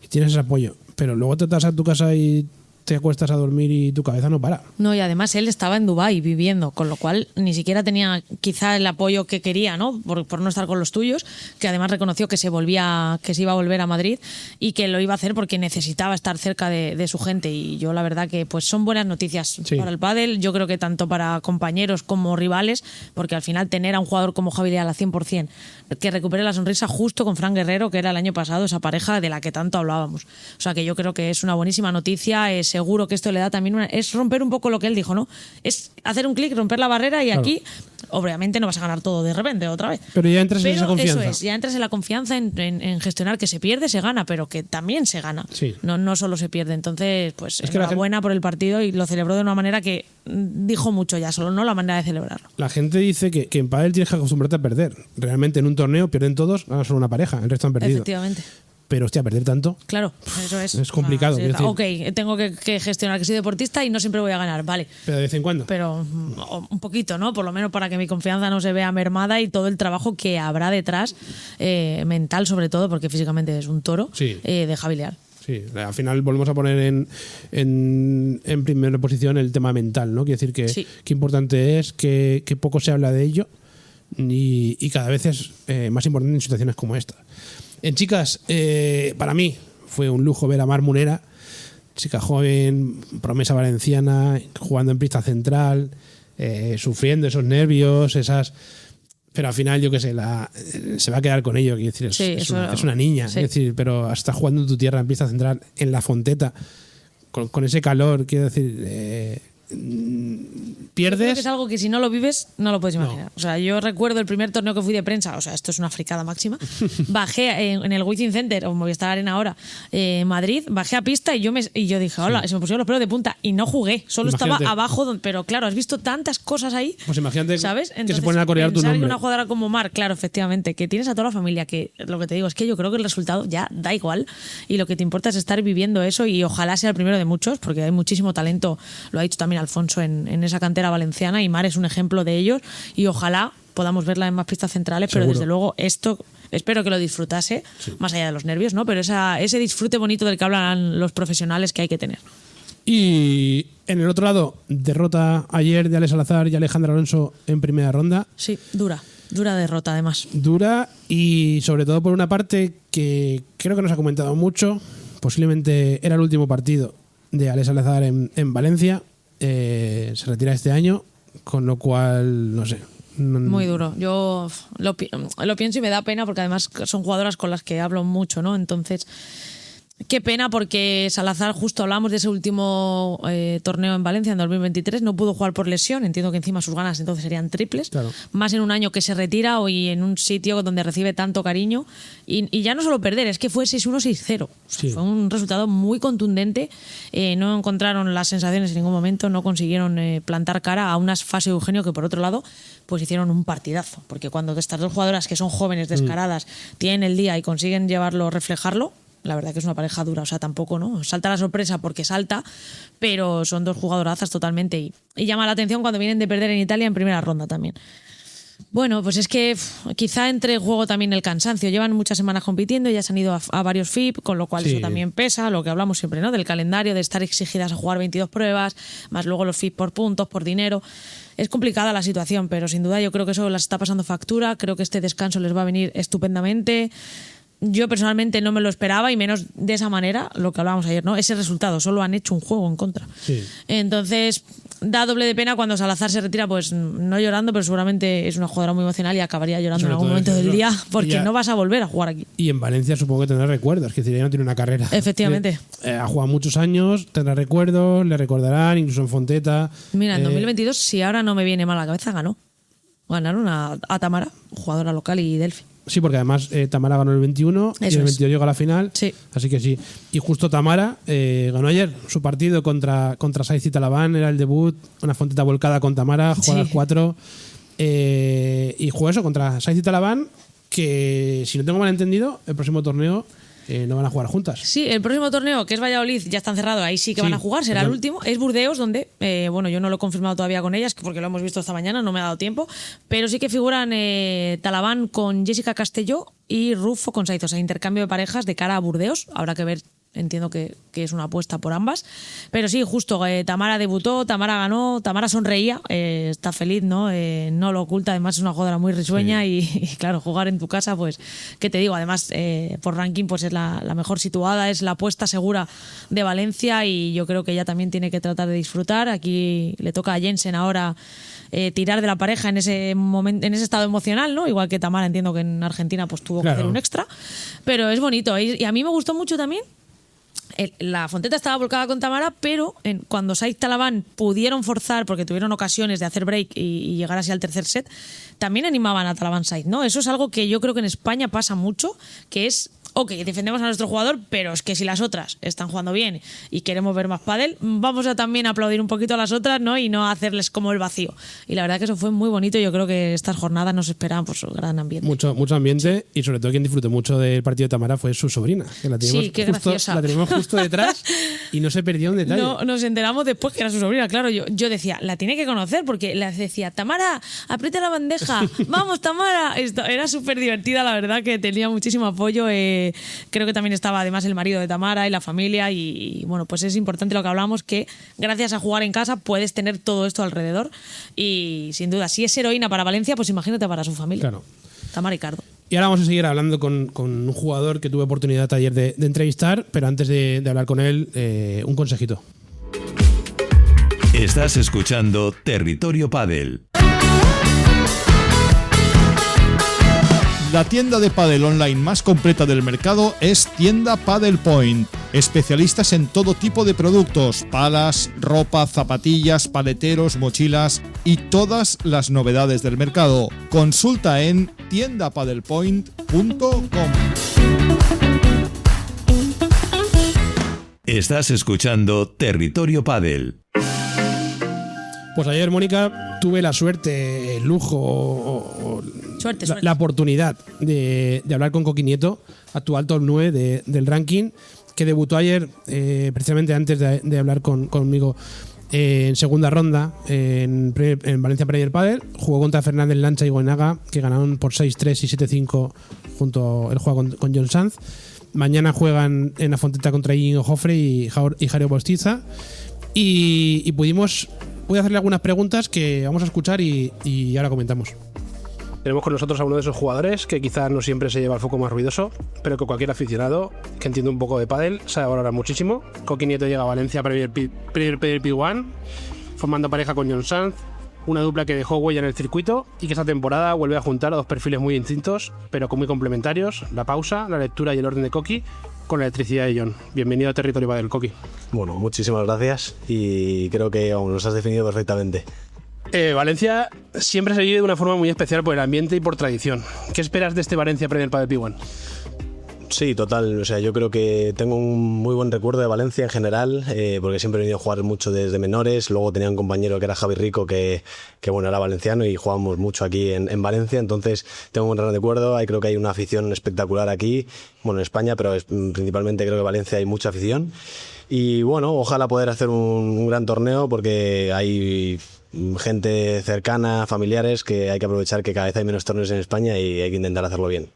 y tienes ese apoyo, pero luego te vas a tu casa y te acuestas a dormir y tu cabeza no para. No, y además él estaba en Dubái viviendo, con lo cual ni siquiera tenía quizá el apoyo que quería, ¿no? Por no estar con los tuyos, que además reconoció que se iba a volver a Madrid y que lo iba a hacer porque necesitaba estar cerca de su gente. Y yo la verdad que pues son buenas noticias para el pádel. Yo creo que tanto para compañeros como rivales, porque al final tener a un jugador como Javi Leal al 100%, que recupere la sonrisa justo con Fran Guerrero, que era el año pasado esa pareja de la que tanto hablábamos. O sea que yo creo que es una buenísima noticia. Seguro que esto le da también es romper un poco lo que él dijo, ¿no? Es hacer un clic, romper la barrera y aquí obviamente no vas a ganar todo de repente otra vez. Pero ya entras en esa confianza. Eso es, ya entras en la confianza en gestionar que se pierde, se gana, pero que también se gana. Sí. No solo se pierde. Entonces, pues es que enhorabuena por el partido y lo celebró de una manera que dijo mucho ya, solo no la manera de celebrarlo. La gente dice que en pádel tienes que acostumbrarte a perder. Realmente en un torneo pierden todos, ganan solo una pareja, el resto han perdido. Efectivamente. Pero, hostia, perder tanto. Claro, eso es. Es complicado. Ok, tengo que gestionar que soy deportista y no siempre voy a ganar, vale. Pero de vez en cuando. Pero un poquito, ¿no? Por lo menos para que mi confianza no se vea mermada y todo el trabajo que habrá detrás, mental sobre todo, porque físicamente es un toro, de Javi Leal. Sí, al final volvemos a poner en primera posición el tema mental, ¿no? Quiere decir que qué importante es, que poco se habla de ello y cada vez es más importante en situaciones como esta. En chicas, para mí fue un lujo ver a Mar Munera, chica joven, promesa valenciana, jugando en pista central, sufriendo esos nervios, pero al final, yo qué sé, se va a quedar con ello. Quiero decir, es una niña, quiero decir, pero está jugando en tu tierra en pista central, en la Fonteta, con ese calor, quiero decir... pierdes. Creo que es algo que si no lo vives no lo puedes imaginar. O sea, yo recuerdo el primer torneo que fui de prensa, o sea, esto es una fricada máxima. Bajé en el Wizzing Center o Movistar Arena ahora, Madrid, bajé a pista y yo dije, hola, se me pusieron los pelos de punta y no jugué, solo estaba abajo, pero claro, has visto tantas cosas ahí. Pues imagínate, ¿sabes? Entonces, que se ponen a corear tu nombre. Que una jugadora como Mar, claro, efectivamente, que tienes a toda la familia, que lo que te digo es que yo creo que el resultado ya da igual y lo que te importa es estar viviendo eso y ojalá sea el primero de muchos, porque hay muchísimo talento, lo ha dicho también Alfonso en esa cantera valenciana y Mar es un ejemplo de ellos y ojalá podamos verla en más pistas centrales. Seguro. Pero desde luego esto espero que lo disfrutase, más allá de los nervios, ¿no? Pero ese disfrute bonito del que hablan los profesionales que hay que tener. Y en el otro lado, derrota ayer de Alex Salazar y Alejandra Alonso en primera ronda. Sí, dura derrota además. Dura y sobre todo por una parte que creo que nos ha comentado mucho, posiblemente era el último partido de Alex Salazar en Valencia. Se retira este año, con lo cual, no sé. Muy duro. Yo lo pienso y me da pena porque además son jugadoras con las que hablo mucho, ¿no? Entonces, Qué pena, porque Salazar, justo hablamos de ese último torneo en Valencia en 2023, no pudo jugar por lesión. Entiendo que encima sus ganas entonces serían triples, claro. Más en un año que se retira y en un sitio donde recibe tanto cariño. Y ya no solo perder, es que fue 6-1, 6-0. Sí. Fue un resultado muy contundente. No encontraron las sensaciones en ningún momento, no consiguieron plantar cara a unas fases de Eugenio que, por otro lado, pues hicieron un partidazo. Porque cuando estas dos jugadoras, que son jóvenes, descaradas, tienen el día y consiguen llevarlo, reflejarlo, la verdad que es una pareja dura, o sea, tampoco, ¿no? Salta la sorpresa porque salta, pero son dos jugadorazas totalmente y llama la atención cuando vienen de perder en Italia en primera ronda también. Bueno, pues es que quizá entre en juego también el cansancio. Llevan muchas semanas compitiendo, ya se han ido a varios FIP, con lo cual sí, eso también pesa, lo que hablamos siempre, ¿no? Del calendario, de estar exigidas a jugar 22 pruebas, más luego los FIP por puntos, por dinero. Es complicada la situación, pero sin duda yo creo que eso las está pasando factura. Creo que este descanso les va a venir estupendamente. Yo personalmente no me lo esperaba, y menos de esa manera, lo que hablábamos ayer, ¿no? Ese resultado, solo han hecho un juego en contra. Sí. Entonces, da doble de pena cuando Salazar se retira, pues no llorando, pero seguramente es una jugadora muy emocional y acabaría llorando en algún momento del día, porque ya no vas a volver a jugar aquí. Y en Valencia supongo que tendrá recuerdos, que ella no tiene una carrera. Efectivamente. Ha jugado muchos años, tendrá recuerdos, le recordarán, incluso en Fonteta. Mira, en 2022, si ahora no me viene mal a la cabeza, ganó. Ganaron a Tamara, jugadora local, y Delphi. Sí, porque además Tamara ganó el 21 y el 22 llegó a la final. Sí. Así que sí. Y justo Tamara ganó ayer su partido contra Saiz y Talaván. Era el debut, una Fonteta volcada con Tamara, jugó a las 4. Y jugó eso contra Saiz y Talaván, que si no tengo mal entendido, el próximo torneo no van a jugar juntas. Sí, el próximo torneo, que es Valladolid, ya están cerrados, ahí sí que van a jugar, será el último. Es Burdeos, donde, bueno, yo no lo he confirmado todavía con ellas, porque lo hemos visto esta mañana, no me ha dado tiempo, pero sí que figuran Talaván con Jessica Castelló y Rufo con Saiz, o sea, intercambio de parejas de cara a Burdeos. Habrá que ver, entiendo que es una apuesta por ambas, pero sí, justo Tamara debutó, Tamara ganó, Tamara sonreía, está feliz, ¿no? No lo oculta, además es una jugadora muy risueña, sí. y claro, jugar en tu casa, pues, ¿qué te digo? Además, por ranking, pues es la mejor situada, es la apuesta segura de Valencia, y yo creo que ella también tiene que tratar de disfrutar. Aquí le toca a Jensen ahora tirar de la pareja en ese momento, en ese estado emocional, ¿no? Igual que Tamara, entiendo que en Argentina pues tuvo que hacer un extra, pero es bonito, y a mí me gustó mucho también. La Fonteta estaba volcada con Tamara, pero cuando Saiz Talaván pudieron forzar, porque tuvieron ocasiones de hacer break y llegar así al tercer set, también animaban a Talaván Saiz, ¿no? Eso es algo que yo creo que en España pasa mucho, que es, ok, defendemos a nuestro jugador, pero es que si las otras están jugando bien y queremos ver más pádel, vamos a también aplaudir un poquito a las otras, ¿no? Y no hacerles como el vacío. Y la verdad que eso fue muy bonito. Yo creo que estas jornadas nos esperaban por su gran ambiente. Mucho ambiente, y sobre todo quien disfrutó mucho del partido de Tamara fue su sobrina, que la teníamos, sí, qué graciosa. La teníamos justo detrás y no se perdió un detalle. No, nos enteramos después que era su sobrina, claro. Yo decía, la tiene que conocer, porque le decía, Tamara, aprieta la bandeja, vamos Tamara. Era súper divertida, la verdad, que tenía muchísimo apoyo. Creo que también estaba además el marido de Tamara y la familia, y bueno, pues es importante lo que hablamos, que gracias a jugar en casa puedes tener todo esto alrededor, y sin duda, si es heroína para Valencia, pues imagínate para su familia. Claro. Tamara y Cardo. Y ahora vamos a seguir hablando con un jugador que tuve oportunidad ayer de entrevistar, pero antes de hablar con él, un consejito. Estás escuchando Territorio Pádel. La tienda de pádel online más completa del mercado es Tienda Padel Point. Especialistas en todo tipo de productos, palas, ropa, zapatillas, paleteros, mochilas y todas las novedades del mercado. Consulta en tiendapadelpoint.com. Estás escuchando Territorio Pádel. Pues ayer, Mónica, tuve la suerte, el lujo, Suerte. La oportunidad de hablar con Coqui Nieto, actual top 9 del ranking, que debutó ayer, precisamente antes de hablar conmigo, en segunda ronda en Valencia Premier Padel. Jugó contra Fernández Lancha y Goenaga, que ganaron por 6-3 y 7-5 junto el juego con John Sanz. Mañana juegan en la Fonteta contra Íñigo Jofre y Jairo Bostiza. Y pude hacerle algunas preguntas que vamos a escuchar y ahora comentamos. Tenemos con nosotros a uno de esos jugadores que quizás no siempre se lleva el foco más ruidoso, pero que cualquier aficionado que entiende un poco de pádel sabe valorar muchísimo. Coqui Nieto llega a Valencia Premier P1, formando pareja con John Sanz, una dupla que dejó huella en el circuito y que esta temporada vuelve a juntar a dos perfiles muy distintos, pero muy complementarios: la pausa, la lectura y el orden de Coqui, con la electricidad de John. Bienvenido a Territorio Padel, Coqui. Bueno, muchísimas gracias y creo que nos has definido perfectamente. Valencia siempre se vive de una forma muy especial por el ambiente y por tradición. ¿Qué esperas de este Valencia Premier Padel P1? Sí, total. O sea, yo creo que tengo un muy buen recuerdo de Valencia en general, porque siempre he venido a jugar mucho desde menores. Luego tenía un compañero que era Javi Rico, que bueno, era valenciano y jugábamos mucho aquí en Valencia. Entonces tengo un gran recuerdo. Creo que hay una afición espectacular aquí, bueno, en España, pero principalmente creo que en Valencia hay mucha afición. Y bueno, ojalá poder hacer un gran torneo, porque hay gente cercana, familiares, que hay que aprovechar que cada vez hay menos torneos en España y hay que intentar hacerlo bien.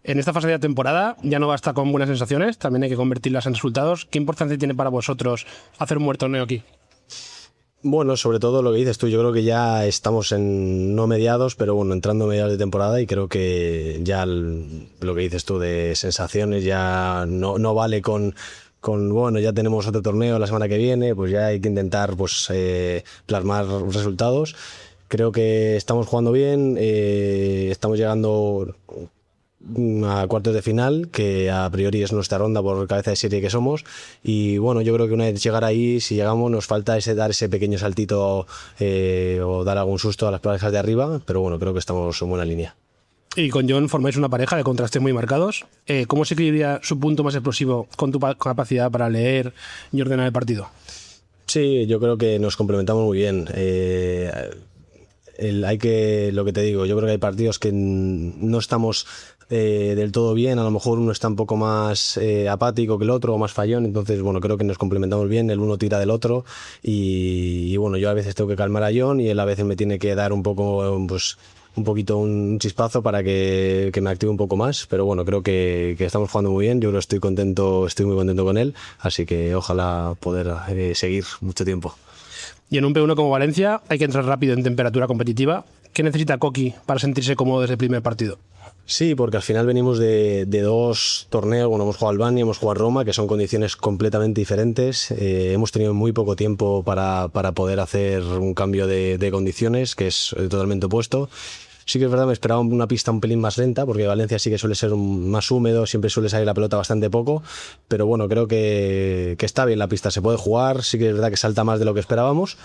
En esta fase de la temporada ya no basta con buenas sensaciones, también hay que convertirlas en resultados. ¿Qué importancia tiene para vosotros hacer un buen torneo aquí? Bueno, sobre todo lo que dices tú, yo creo que ya estamos en, no mediados, pero bueno, entrando a mediados de temporada, y creo que ya lo que dices tú de sensaciones ya no vale con bueno, ya tenemos otro torneo la semana que viene, pues ya hay que intentar pues plasmar resultados. Creo que estamos jugando bien, estamos llegando a cuartos de final, que a priori es nuestra ronda por cabeza de serie que somos, y bueno, yo creo que una vez llegar ahí, si llegamos, nos falta dar ese pequeño saltito o dar algún susto a las parejas de arriba, pero bueno, creo que estamos en buena línea. Y con John formáis una pareja de contrastes muy marcados. ¿Cómo se equilibra su punto más explosivo con tu capacidad para leer y ordenar el partido? Sí, yo creo que nos complementamos muy bien. Lo que te digo, yo creo que hay partidos que no estamos del todo bien, a lo mejor uno está un poco más apático que el otro o más fallón, entonces bueno, creo que nos complementamos bien, el uno tira del otro y bueno, yo a veces tengo que calmar a John y él a veces me tiene que dar un poquito un chispazo para que me active un poco más, pero bueno, creo que estamos jugando muy bien, yo creo que estoy muy contento con él, así que ojalá poder seguir mucho tiempo. Y en un P1 como Valencia hay que entrar rápido en temperatura competitiva. ¿Qué necesita Coqui para sentirse cómodo desde el primer partido? Sí, porque al final venimos de dos torneos, bueno, hemos jugado Albania y hemos jugado Roma, que son condiciones completamente diferentes. Hemos tenido muy poco tiempo para poder hacer un cambio de condiciones, que es totalmente opuesto. Sí que es verdad, me esperaba una pista un pelín más lenta, porque Valencia sí que suele ser más húmedo, siempre suele salir la pelota bastante poco, pero bueno, creo que está bien la pista, se puede jugar, sí que es verdad que salta más de lo que esperábamos,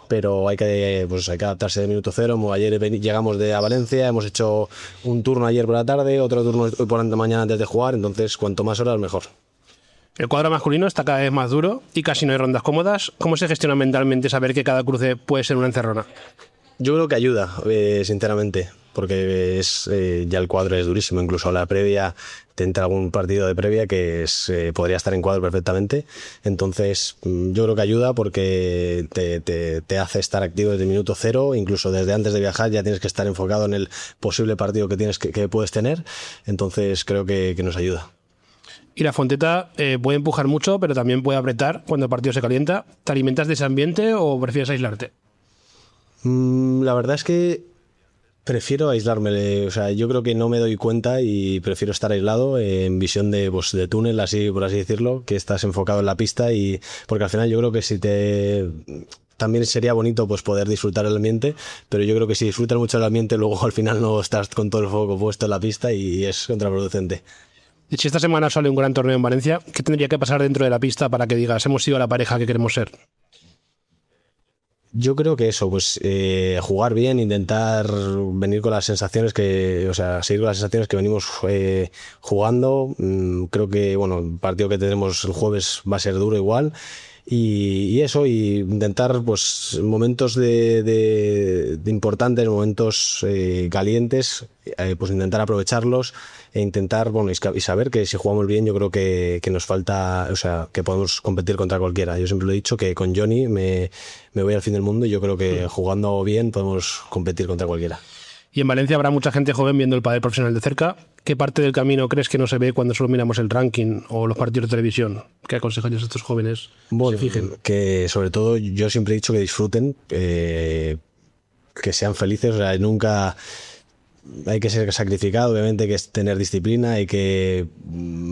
pero hay que adaptarse de minuto cero. Ayer llegamos a Valencia, hemos hecho un turno ayer por la tarde, otro turno hoy por la mañana antes de jugar, entonces cuanto más horas mejor. El cuadro masculino está cada vez más duro y casi no hay rondas cómodas. ¿Cómo se gestiona mentalmente saber que cada cruce puede ser una encerrona? Yo creo que ayuda, sinceramente, porque ya el cuadro es durísimo. Incluso a la previa te entra algún partido de previa que podría estar en cuadro perfectamente. Entonces yo creo que ayuda porque te hace estar activo desde el minuto cero. Incluso desde antes de viajar ya tienes que estar enfocado en el posible partido que puedes tener. Entonces creo que nos ayuda. Y la Fonteta puede empujar mucho, pero también puede apretar cuando el partido se calienta. ¿Te alimentas de ese ambiente o prefieres aislarte? La verdad es que prefiero aislarme, o sea, yo creo que no me doy cuenta y prefiero estar aislado en visión de túnel, así por así decirlo, que estás enfocado en la pista, y porque al final yo creo que también sería bonito pues poder disfrutar el ambiente, pero yo creo que si disfrutas mucho el ambiente luego al final no estás con todo el foco puesto en la pista y es contraproducente. Y si esta semana sale un gran torneo en Valencia, ¿qué tendría que pasar dentro de la pista para que digas hemos sido la pareja que queremos ser? Yo creo que eso, pues jugar bien, intentar venir con las sensaciones seguir con las sensaciones que venimos jugando. Creo que bueno, el partido que tendremos el jueves va a ser duro igual. Y eso, y intentar pues momentos de importantes, momentos calientes, pues intentar aprovecharlos e intentar, bueno, y saber que si jugamos bien yo creo que nos falta, o sea, que podemos competir contra cualquiera. Yo siempre lo he dicho que con Johnny me voy al fin del mundo y yo creo que jugando bien podemos competir contra cualquiera. Y en Valencia habrá mucha gente joven viendo el pádel profesional de cerca. ¿Qué parte del camino crees que no se ve cuando solo miramos el ranking o los partidos de televisión? ¿Qué aconsejarías a estos jóvenes? Bueno, se fijen? Que sobre todo yo siempre he dicho que disfruten, que sean felices, o sea, nunca hay que ser sacrificado, obviamente hay que tener disciplina, hay que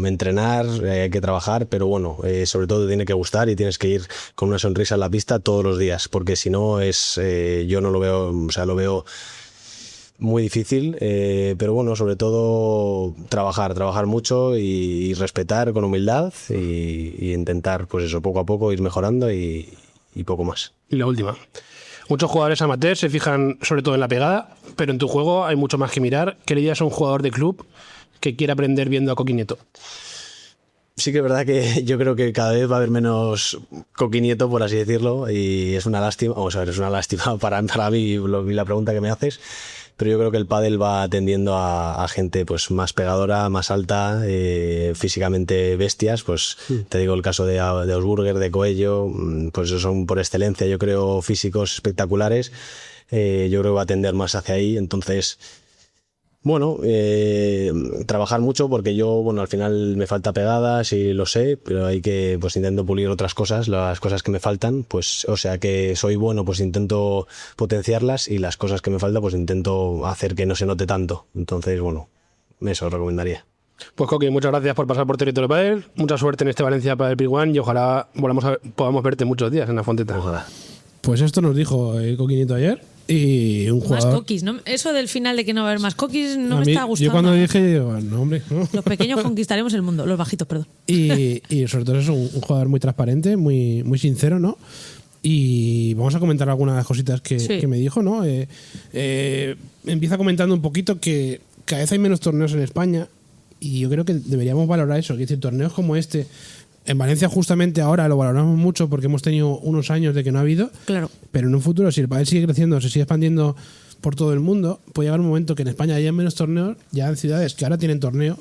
entrenar, hay que trabajar, pero bueno, sobre todo te tiene que gustar y tienes que ir con una sonrisa en la pista todos los días, porque si no yo no lo veo, o sea, lo veo muy difícil, pero bueno, sobre todo trabajar mucho y respetar con humildad y intentar, pues eso, poco a poco ir mejorando y poco más. Y la última. Muchos jugadores amateurs se fijan sobre todo en la pegada, pero en tu juego hay mucho más que mirar. ¿Qué le dirías a un jugador de club que quiere aprender viendo a Coqui Nieto? Sí que es verdad que yo creo que cada vez va a haber menos Coqui Nieto, por así decirlo, y es una lástima, vamos a ver, es una lástima para mí la pregunta que me haces, pero yo creo que el pádel va tendiendo a gente pues más pegadora, más alta, físicamente bestias, pues te digo el caso de Augsburger, de Coello, pues esos son por excelencia, yo creo, físicos espectaculares, yo creo que va a tender más hacia ahí, entonces... Bueno, trabajar mucho porque yo, bueno, al final me falta pegadas y lo sé, pero hay que, pues intento pulir otras cosas, las cosas que me faltan, pues, o sea que soy bueno, pues intento potenciarlas y las cosas que me faltan, pues intento hacer que no se note tanto. Entonces, bueno, eso recomendaría. Pues Coqui, muchas gracias por pasar por Territorio Padel, mucha suerte en este Valencia Padel Big One y ojalá podamos verte muchos días en la Fonteta. Ojalá. Pues esto nos dijo el Coqui Nieto ayer. Y un jugador... Más coquis, ¿no? Eso del final de que no va a haber más coquis no me está gustando. Yo cuando dije, digo, no, hombre. No. Los pequeños conquistaremos el mundo, los bajitos, perdón. Y sobre todo es un jugador muy transparente, muy sincero, ¿no? Y vamos a comentar algunas cositas que me dijo, ¿no? Empieza comentando un poquito que cada vez hay menos torneos en España y yo creo que deberíamos valorar eso, que decir, torneos como este... En Valencia justamente ahora lo valoramos mucho porque hemos tenido unos años de que no ha habido, claro. Pero en un futuro, si el pádel sigue creciendo, se sigue expandiendo por todo el mundo, puede llegar un momento que en España haya menos torneos, ya en ciudades que ahora tienen torneo,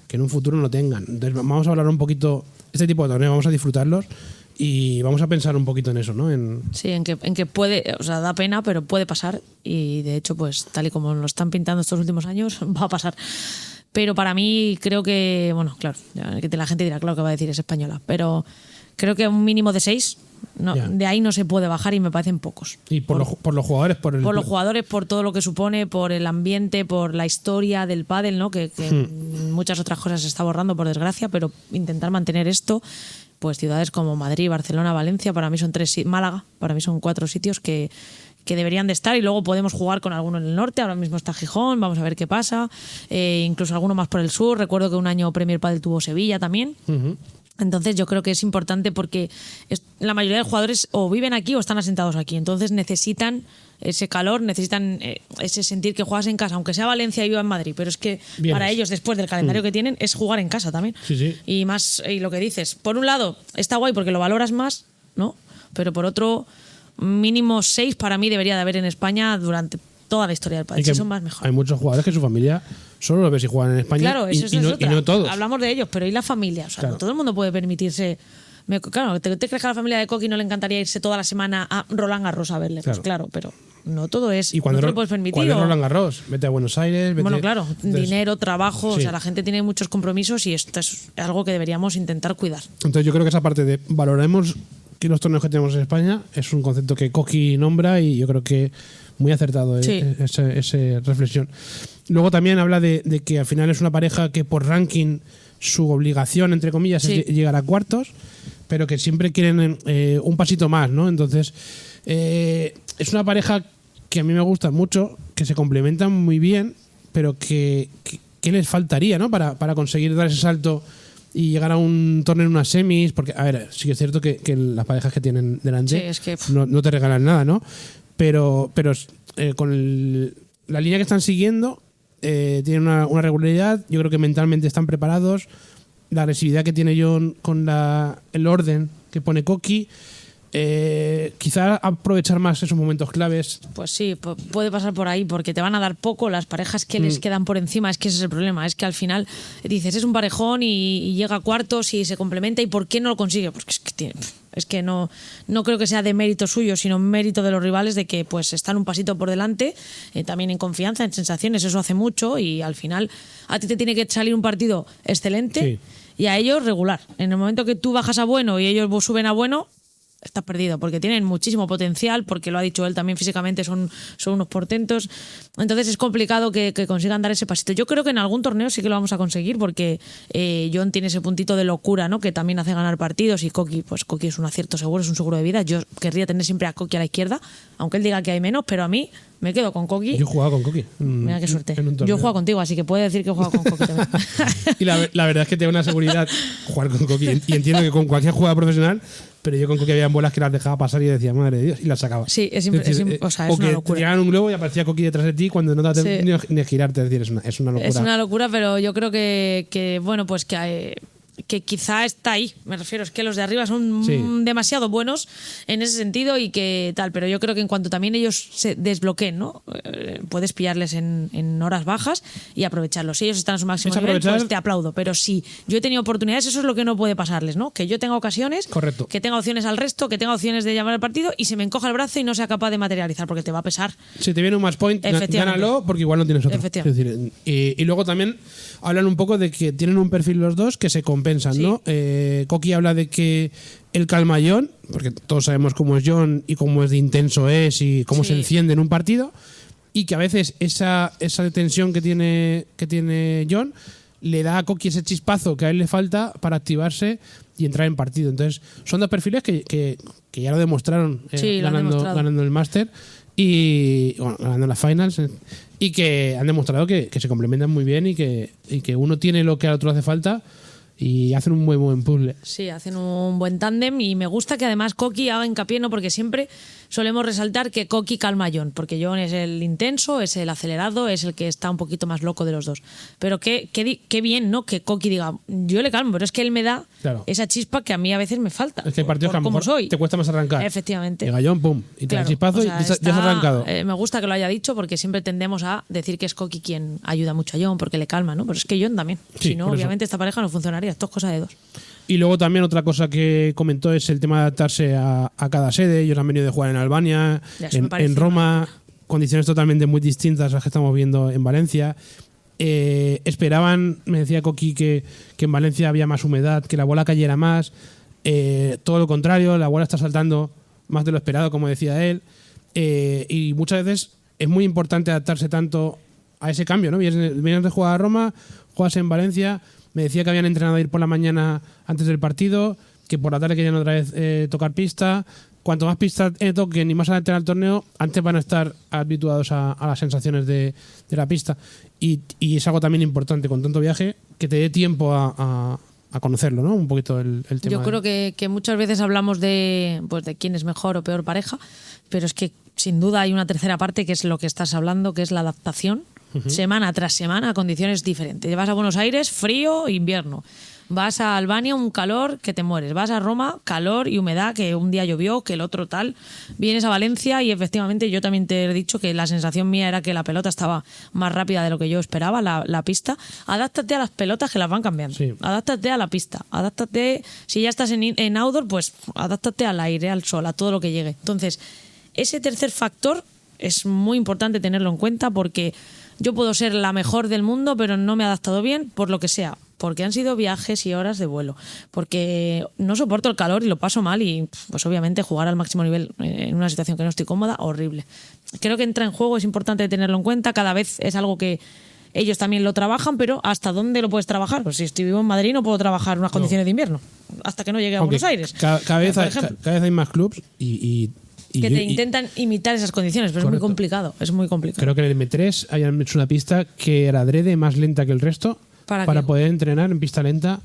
que en un futuro no tengan. Entonces vamos a hablar un poquito, este tipo de torneos, vamos a disfrutarlos y vamos a pensar un poquito en eso, ¿no? Sí, en que puede, o sea, da pena, pero puede pasar y de hecho, pues tal y como lo están pintando estos últimos años, va a pasar. Pero para mí creo que, bueno, claro, que la gente dirá, claro que va a decir es española, pero creo que un mínimo de 6, no, de ahí no se puede bajar y me parecen pocos. Y por los jugadores, por los jugadores, por todo lo que supone, por el ambiente, por la historia del pádel, ¿no? Que muchas otras cosas se está borrando por desgracia, pero intentar mantener esto, pues ciudades como Madrid, Barcelona, Valencia, para mí son 3, Málaga, para mí son 4 sitios que deberían de estar y luego podemos jugar con alguno en el norte, ahora mismo está Gijón, vamos a ver qué pasa, incluso alguno más por el sur, recuerdo que un año Premier Padel tuvo Sevilla también. Entonces yo creo que es importante porque la mayoría de jugadores o viven aquí o están asentados aquí, entonces necesitan ese calor, necesitan ese sentir que juegas en casa, aunque sea Valencia y viva en Madrid, pero es que para ellos después del calendario que tienen es jugar en casa también. Sí. Y más, y lo que dices, por un lado está guay porque lo valoras más, ¿no? Pero por otro, mínimo 6 para mí debería de haber en España durante toda la historia del país. Si son más, mejor. Hay muchos jugadores que su familia solo lo ve si juegan en España. Claro, eso y no todos. Hablamos de ellos, pero ¿y la familia? O sea, claro. No todo el mundo puede permitirse... Claro, ¿te crees que a la familia de Coqui no le encantaría irse toda la semana a Roland Garros a verle? Claro. Pues claro, pero no todo es... Y cuando no te lo puedes permitir. ¿Cuál es Roland Garros? Vete a Buenos Aires... Bueno, claro, dinero, trabajo... Sí. O sea, la gente tiene muchos compromisos y esto es algo que deberíamos intentar cuidar. Entonces yo creo que esa parte de valoremos que los torneos que tenemos en España es un concepto que Coqui nombra y yo creo que muy acertado esa reflexión. Luego también habla de que al final es una pareja que por ranking su obligación, entre comillas, es llegar a cuartos, pero que siempre quieren un pasito más, ¿no? Entonces es una pareja que a mí me gusta mucho, que se complementan muy bien, pero que les faltaría, ¿no? Para conseguir dar ese salto y llegar a un torneo en unas semis, porque, a ver, sí que es cierto que las parejas que tienen delante no te regalan nada, ¿no? Pero con la línea que están siguiendo, tienen una regularidad, yo creo que mentalmente están preparados, la agresividad que tiene John con el orden que pone Coqui, quizá aprovechar más esos momentos claves. Pues sí, puede pasar por ahí porque te van a dar poco las parejas que les quedan por encima. Es que ese es el problema, es que al final dices es un parejón y llega a cuartos y se complementa y ¿por qué no lo consigue? Porque es que no creo que sea de mérito suyo, sino mérito de los rivales de que pues están un pasito por delante, también en confianza, en sensaciones, eso hace mucho y al final a ti te tiene que salir un partido excelente y a ellos regular. En el momento que tú bajas a bueno y ellos suben a bueno, estás perdido, porque tienen muchísimo potencial, porque lo ha dicho él también físicamente, son unos portentos. Entonces es complicado que consigan dar ese pasito. Yo creo que en algún torneo sí que lo vamos a conseguir, porque John tiene ese puntito de locura, ¿no? Que también hace ganar partidos, y Coqui es un acierto seguro, es un seguro de vida. Yo querría tener siempre a Coqui a la izquierda, aunque él diga que hay menos, pero a mí Me quedo con Coqui. Yo he jugado con Coqui. Mira qué suerte. En un torneo. Yo he jugado contigo, así que puedo decir que he jugado con Coqui también. Y la verdad es que te da una seguridad jugar con Coqui. Y entiendo que con cualquier jugada profesional, pero yo con Coqui había bolas que las dejaba pasar y decía, madre de Dios, y las sacaba. Sí, es decir, o sea, o es una que locura. te tiraban un globo y aparecía Coqui detrás de ti cuando no te Sí. ni girarte. Es decir, es una locura. Es una locura, pero yo creo que bueno, pues que quizá está ahí. Me refiero, es que los de arriba son Sí. demasiado buenos en ese sentido y que tal, pero yo creo que en cuanto también ellos se desbloqueen, ¿no? Puedes pillarles en horas bajas y aprovecharlos. Si ellos están a su máximo Es nivel, aprovechar- pues te aplaudo. Pero si yo he tenido oportunidades, eso es lo que no puede pasarles, ¿no? Que yo tenga ocasiones, Correcto. que tenga opciones al resto, que tenga opciones de llamar al partido y se me encoja el brazo y no sea capaz de materializar, porque te va a pesar. Si te viene un match point, Efectivamente. gánalo porque igual no tienes otro. Efectivamente. Es decir, y luego también hablan un poco de que tienen un perfil los dos que se compensan, Sí. ¿no? Coqui habla de que él calma a John, porque todos sabemos cómo es John y cómo es de intenso es y cómo Sí. se enciende en un partido, y que a veces esa tensión que tiene John le da a Coqui ese chispazo que a él le falta para activarse y entrar en partido. Entonces, son dos perfiles que ya lo demostraron Sí, lo han demostrado. ganando el Master y bueno, ganando las finals, y que han demostrado que se complementan muy bien y que uno tiene lo que al otro hace falta y hacen un muy buen puzzle. Sí, hacen un buen tándem y me gusta que además Coqui haga hincapié, ¿no? Porque siempre solemos resaltar que Coqui calma a John, porque John es el intenso, es el acelerado, es el que está un poquito más loco de los dos. Pero qué bien, ¿no? Que Coqui diga, yo le calmo, pero es que él me da Claro. esa chispa que a mí a veces me falta. Es que hay partidos que a lo como mejor soy. te cuesta más arrancar. Efectivamente. Llega John, pum, y te da el Claro, chispazo o sea, y ya has arrancado. me gusta que lo haya dicho porque siempre tendemos a decir que es Coqui quien ayuda mucho a John porque le calma, ¿no? Pero es que John también. Sí, Si no, por eso. obviamente esta pareja no funcionaría. Esto es cosa de dos. Y luego también otra cosa que comentó es el tema de adaptarse a cada sede. Ellos han venido de jugar en Albania, Ya, eso me parece en Roma, condiciones totalmente muy distintas a las que estamos viendo en Valencia. Esperaban, me decía Coqui, que en Valencia había más humedad, que la bola cayera más. Todo lo contrario, la bola está saltando más de lo esperado, como decía él. Y muchas veces es muy importante adaptarse tanto a ese cambio, ¿no? Vienes de jugar a Roma, juegas en Valencia. Me decía que habían entrenado a ir por la mañana antes del partido, que por la tarde querían otra vez tocar pista. Cuanto más pistas toquen y más adelante al torneo, antes van a estar habituados a las sensaciones de la pista. Y es algo también importante con tanto viaje, que te dé tiempo a conocerlo, ¿no? Un poquito el tema. Yo creo que muchas veces hablamos de quién es mejor o peor pareja, pero es que sin duda hay una tercera parte que es lo que estás hablando, que es la adaptación. Semana tras semana a condiciones diferentes. Vas a Buenos Aires, frío, invierno. Vas a Albania, un calor que te mueres. Vas a Roma, calor y humedad, que un día llovió, que el otro tal. Vienes a Valencia y efectivamente yo también te he dicho que la sensación mía era que la pelota estaba más rápida de lo que yo esperaba, la pista. Adáptate a las pelotas que las van cambiando. Sí. Adáptate a la pista. Adáptate, si ya estás en outdoor, pues adáptate al aire, al sol, a todo lo que llegue. Entonces, ese tercer factor es muy importante tenerlo en cuenta porque yo puedo ser la mejor del mundo, pero no me he adaptado bien por lo que sea. Porque han sido viajes y horas de vuelo. Porque no soporto el calor y lo paso mal y pues obviamente jugar al máximo nivel en una situación que no estoy cómoda, horrible. Creo que entra en juego, es importante tenerlo en cuenta. Cada vez es algo que ellos también lo trabajan, pero ¿hasta dónde lo puedes trabajar? Pues si estoy vivo en Madrid no puedo trabajar en unas condiciones de invierno. Hasta que no llegue a Aunque Buenos Aires. Cada vez por hay, ejemplo. cada vez hay más clubs y Que yo- te intentan imitar esas condiciones, pero Correcto. es muy complicado. Es muy complicado. Creo que en el M3 hayan hecho una pista que era adrede más lenta que el resto ¿Para para qué? poder entrenar en pista lenta.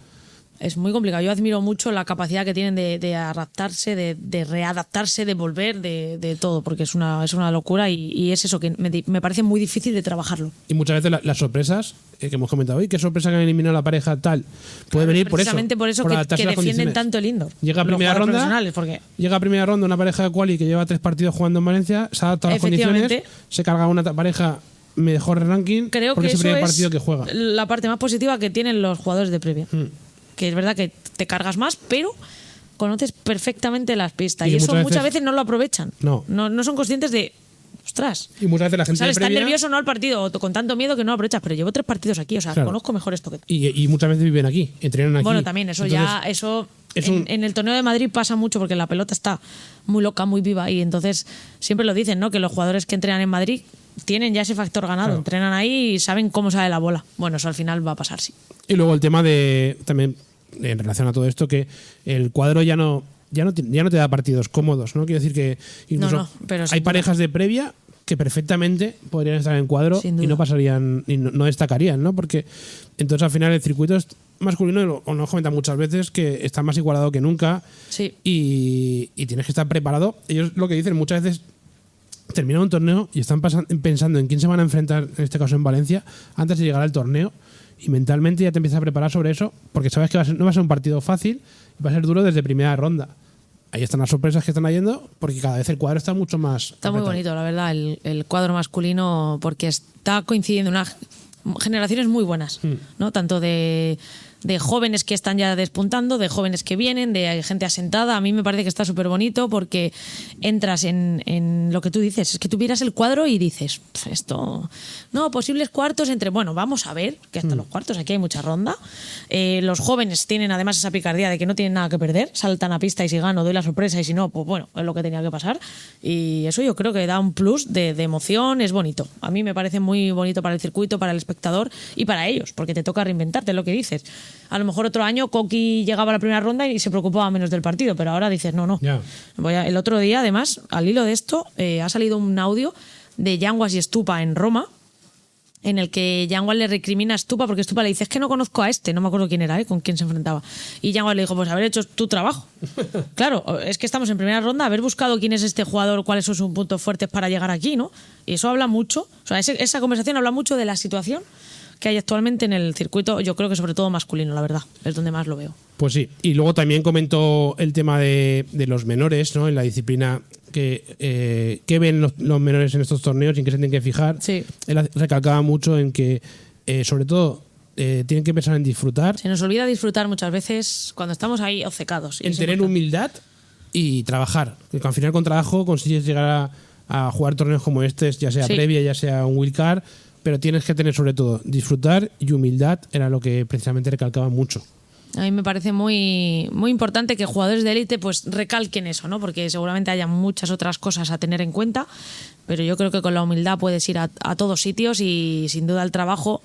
Es muy complicado. Yo admiro mucho la capacidad que tienen de adaptarse, de readaptarse, de volver, de todo, porque es una locura y es eso que me parece muy difícil de trabajarlo. Y muchas veces las sorpresas que hemos comentado hoy, qué sorpresa que han eliminado la pareja tal, puede venir por eso. Precisamente por eso que adaptarse a las defienden condiciones. tanto el indoor. Llega a Los primera jugadores ronda, profesionales, porque llega a primera ronda una pareja de quali que lleva 3 partidos jugando en Valencia, se adapta a las condiciones, Efectivamente. se carga una pareja mejor ranking creo porque que es el eso primer es partido que juega. la parte más positiva que tienen los jugadores de previa. Que es verdad que te cargas más, pero conoces perfectamente las pistas. Y Y eso muchas muchas veces- veces no lo aprovechan. No. No son conscientes de, ostras, Y muchas veces la gente ¿sabes? de Estás previa, nervioso no al partido o con tanto miedo que no lo aprovechas, pero llevo 3 partidos aquí, o sea, Claro. conozco mejor esto que tú. y muchas veces viven aquí, entrenan aquí. Bueno, también, eso Entonces, ya, eso es un- en el torneo de Madrid pasa mucho porque la pelota está muy loca, muy viva y entonces siempre lo dicen, ¿no? Que los jugadores que entrenan en Madrid tienen ya ese factor ganado, Claro. entrenan ahí y saben cómo sale la bola. Bueno, eso al final va a pasar, sí. Y luego el tema de también en relación a todo esto que el cuadro ya no te da partidos cómodos, ¿no? Quiero decir que incluso No, pero sin hay duda. parejas de previa que perfectamente podrían estar en cuadro y no pasarían y no destacarían, ¿no? Porque entonces al final el circuito es masculino, o nos comentan muchas veces, que está más igualado que nunca. Sí. Y tienes que estar preparado. Ellos lo que dicen muchas veces, terminan un torneo y están pensando en quién se van a enfrentar, en este caso en Valencia, antes de llegar al torneo, y mentalmente ya te empiezas a preparar sobre eso, porque sabes que no va a ser un partido fácil, va a ser duro desde primera ronda. Ahí están las sorpresas que están yendo, porque cada vez el cuadro está mucho más... Está muy bonito, la verdad, el cuadro masculino, porque está coincidiendo unas generaciones muy buenas, ¿no? Tanto de jóvenes que están ya despuntando, de jóvenes que vienen, de gente asentada. A mí me parece que está súper bonito porque entras en lo que tú dices. Es que tú miras el cuadro y dices, esto... No, posibles cuartos entre... Bueno, vamos a ver, que hasta los cuartos, aquí hay mucha ronda. Los jóvenes tienen además esa picardía de que no tienen nada que perder. Saltan a pista y si gano doy la sorpresa y si no, pues bueno, es lo que tenía que pasar. Y eso yo creo que da un plus de emoción, es bonito. A mí me parece muy bonito para el circuito, para el espectador y para ellos, porque te toca reinventarte, lo que dices. A lo mejor otro año Coqui llegaba a la primera ronda y se preocupaba menos del partido, pero ahora dices, no. Yeah. El otro día, además, al hilo de esto, ha salido un audio de Yanguas y Stupa en Roma, en el que Yanguas le recrimina a Stupa, porque Stupa le dice, es que no conozco a este, no me acuerdo quién era, con quién se enfrentaba. Y Yanguas le dijo, pues haber hecho tu trabajo. Claro, es que estamos en primera ronda, haber buscado quién es este jugador, cuáles son sus puntos fuertes para llegar aquí, ¿no? Y eso habla mucho, o sea, esa conversación habla mucho de la situación que hay actualmente en el circuito, yo creo que sobre todo masculino, la verdad, es donde más lo veo. Pues sí, y luego también comentó el tema de los menores, ¿no? En la disciplina, que ven los menores en estos torneos y en qué se tienen que fijar. Sí. Él recalcaba mucho en que, sobre todo, tienen que pensar en disfrutar. Se nos olvida disfrutar muchas veces cuando estamos ahí obcecados. En tener humildad y trabajar. Que al final con trabajo consigues llegar a jugar torneos como este, ya sea previa, ya sea un wildcard, pero tienes que tener sobre todo disfrutar y humildad, era lo que precisamente recalcaba mucho. A mí me parece muy, muy importante que jugadores de élite pues recalquen eso, ¿no? Porque seguramente haya muchas otras cosas a tener en cuenta, pero yo creo que con la humildad puedes ir a todos sitios y sin duda el trabajo,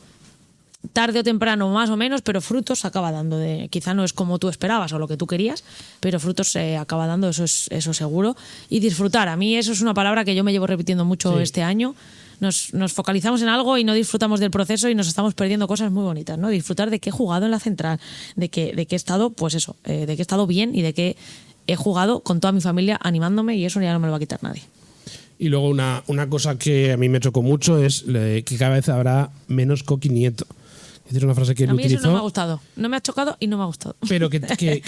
tarde o temprano más o menos, pero frutos se acaba dando. Quizá no es como tú esperabas o lo que tú querías, pero frutos se acaba dando, eso seguro. Y disfrutar, a mí eso es una palabra que yo me llevo repitiendo mucho este año. Nos focalizamos en algo y no disfrutamos del proceso y nos estamos perdiendo cosas muy bonitas, ¿no? Disfrutar de que he jugado en la central, de que he estado, pues eso, de que he estado bien y de que he jugado con toda mi familia animándome, y eso ya no me lo va a quitar nadie. Y luego una cosa que a mí me chocó mucho es que cada vez habrá menos Coqui Nieto. Es una frase que él utilizó. A mí eso no me ha gustado. No me ha chocado y no me ha gustado. Pero que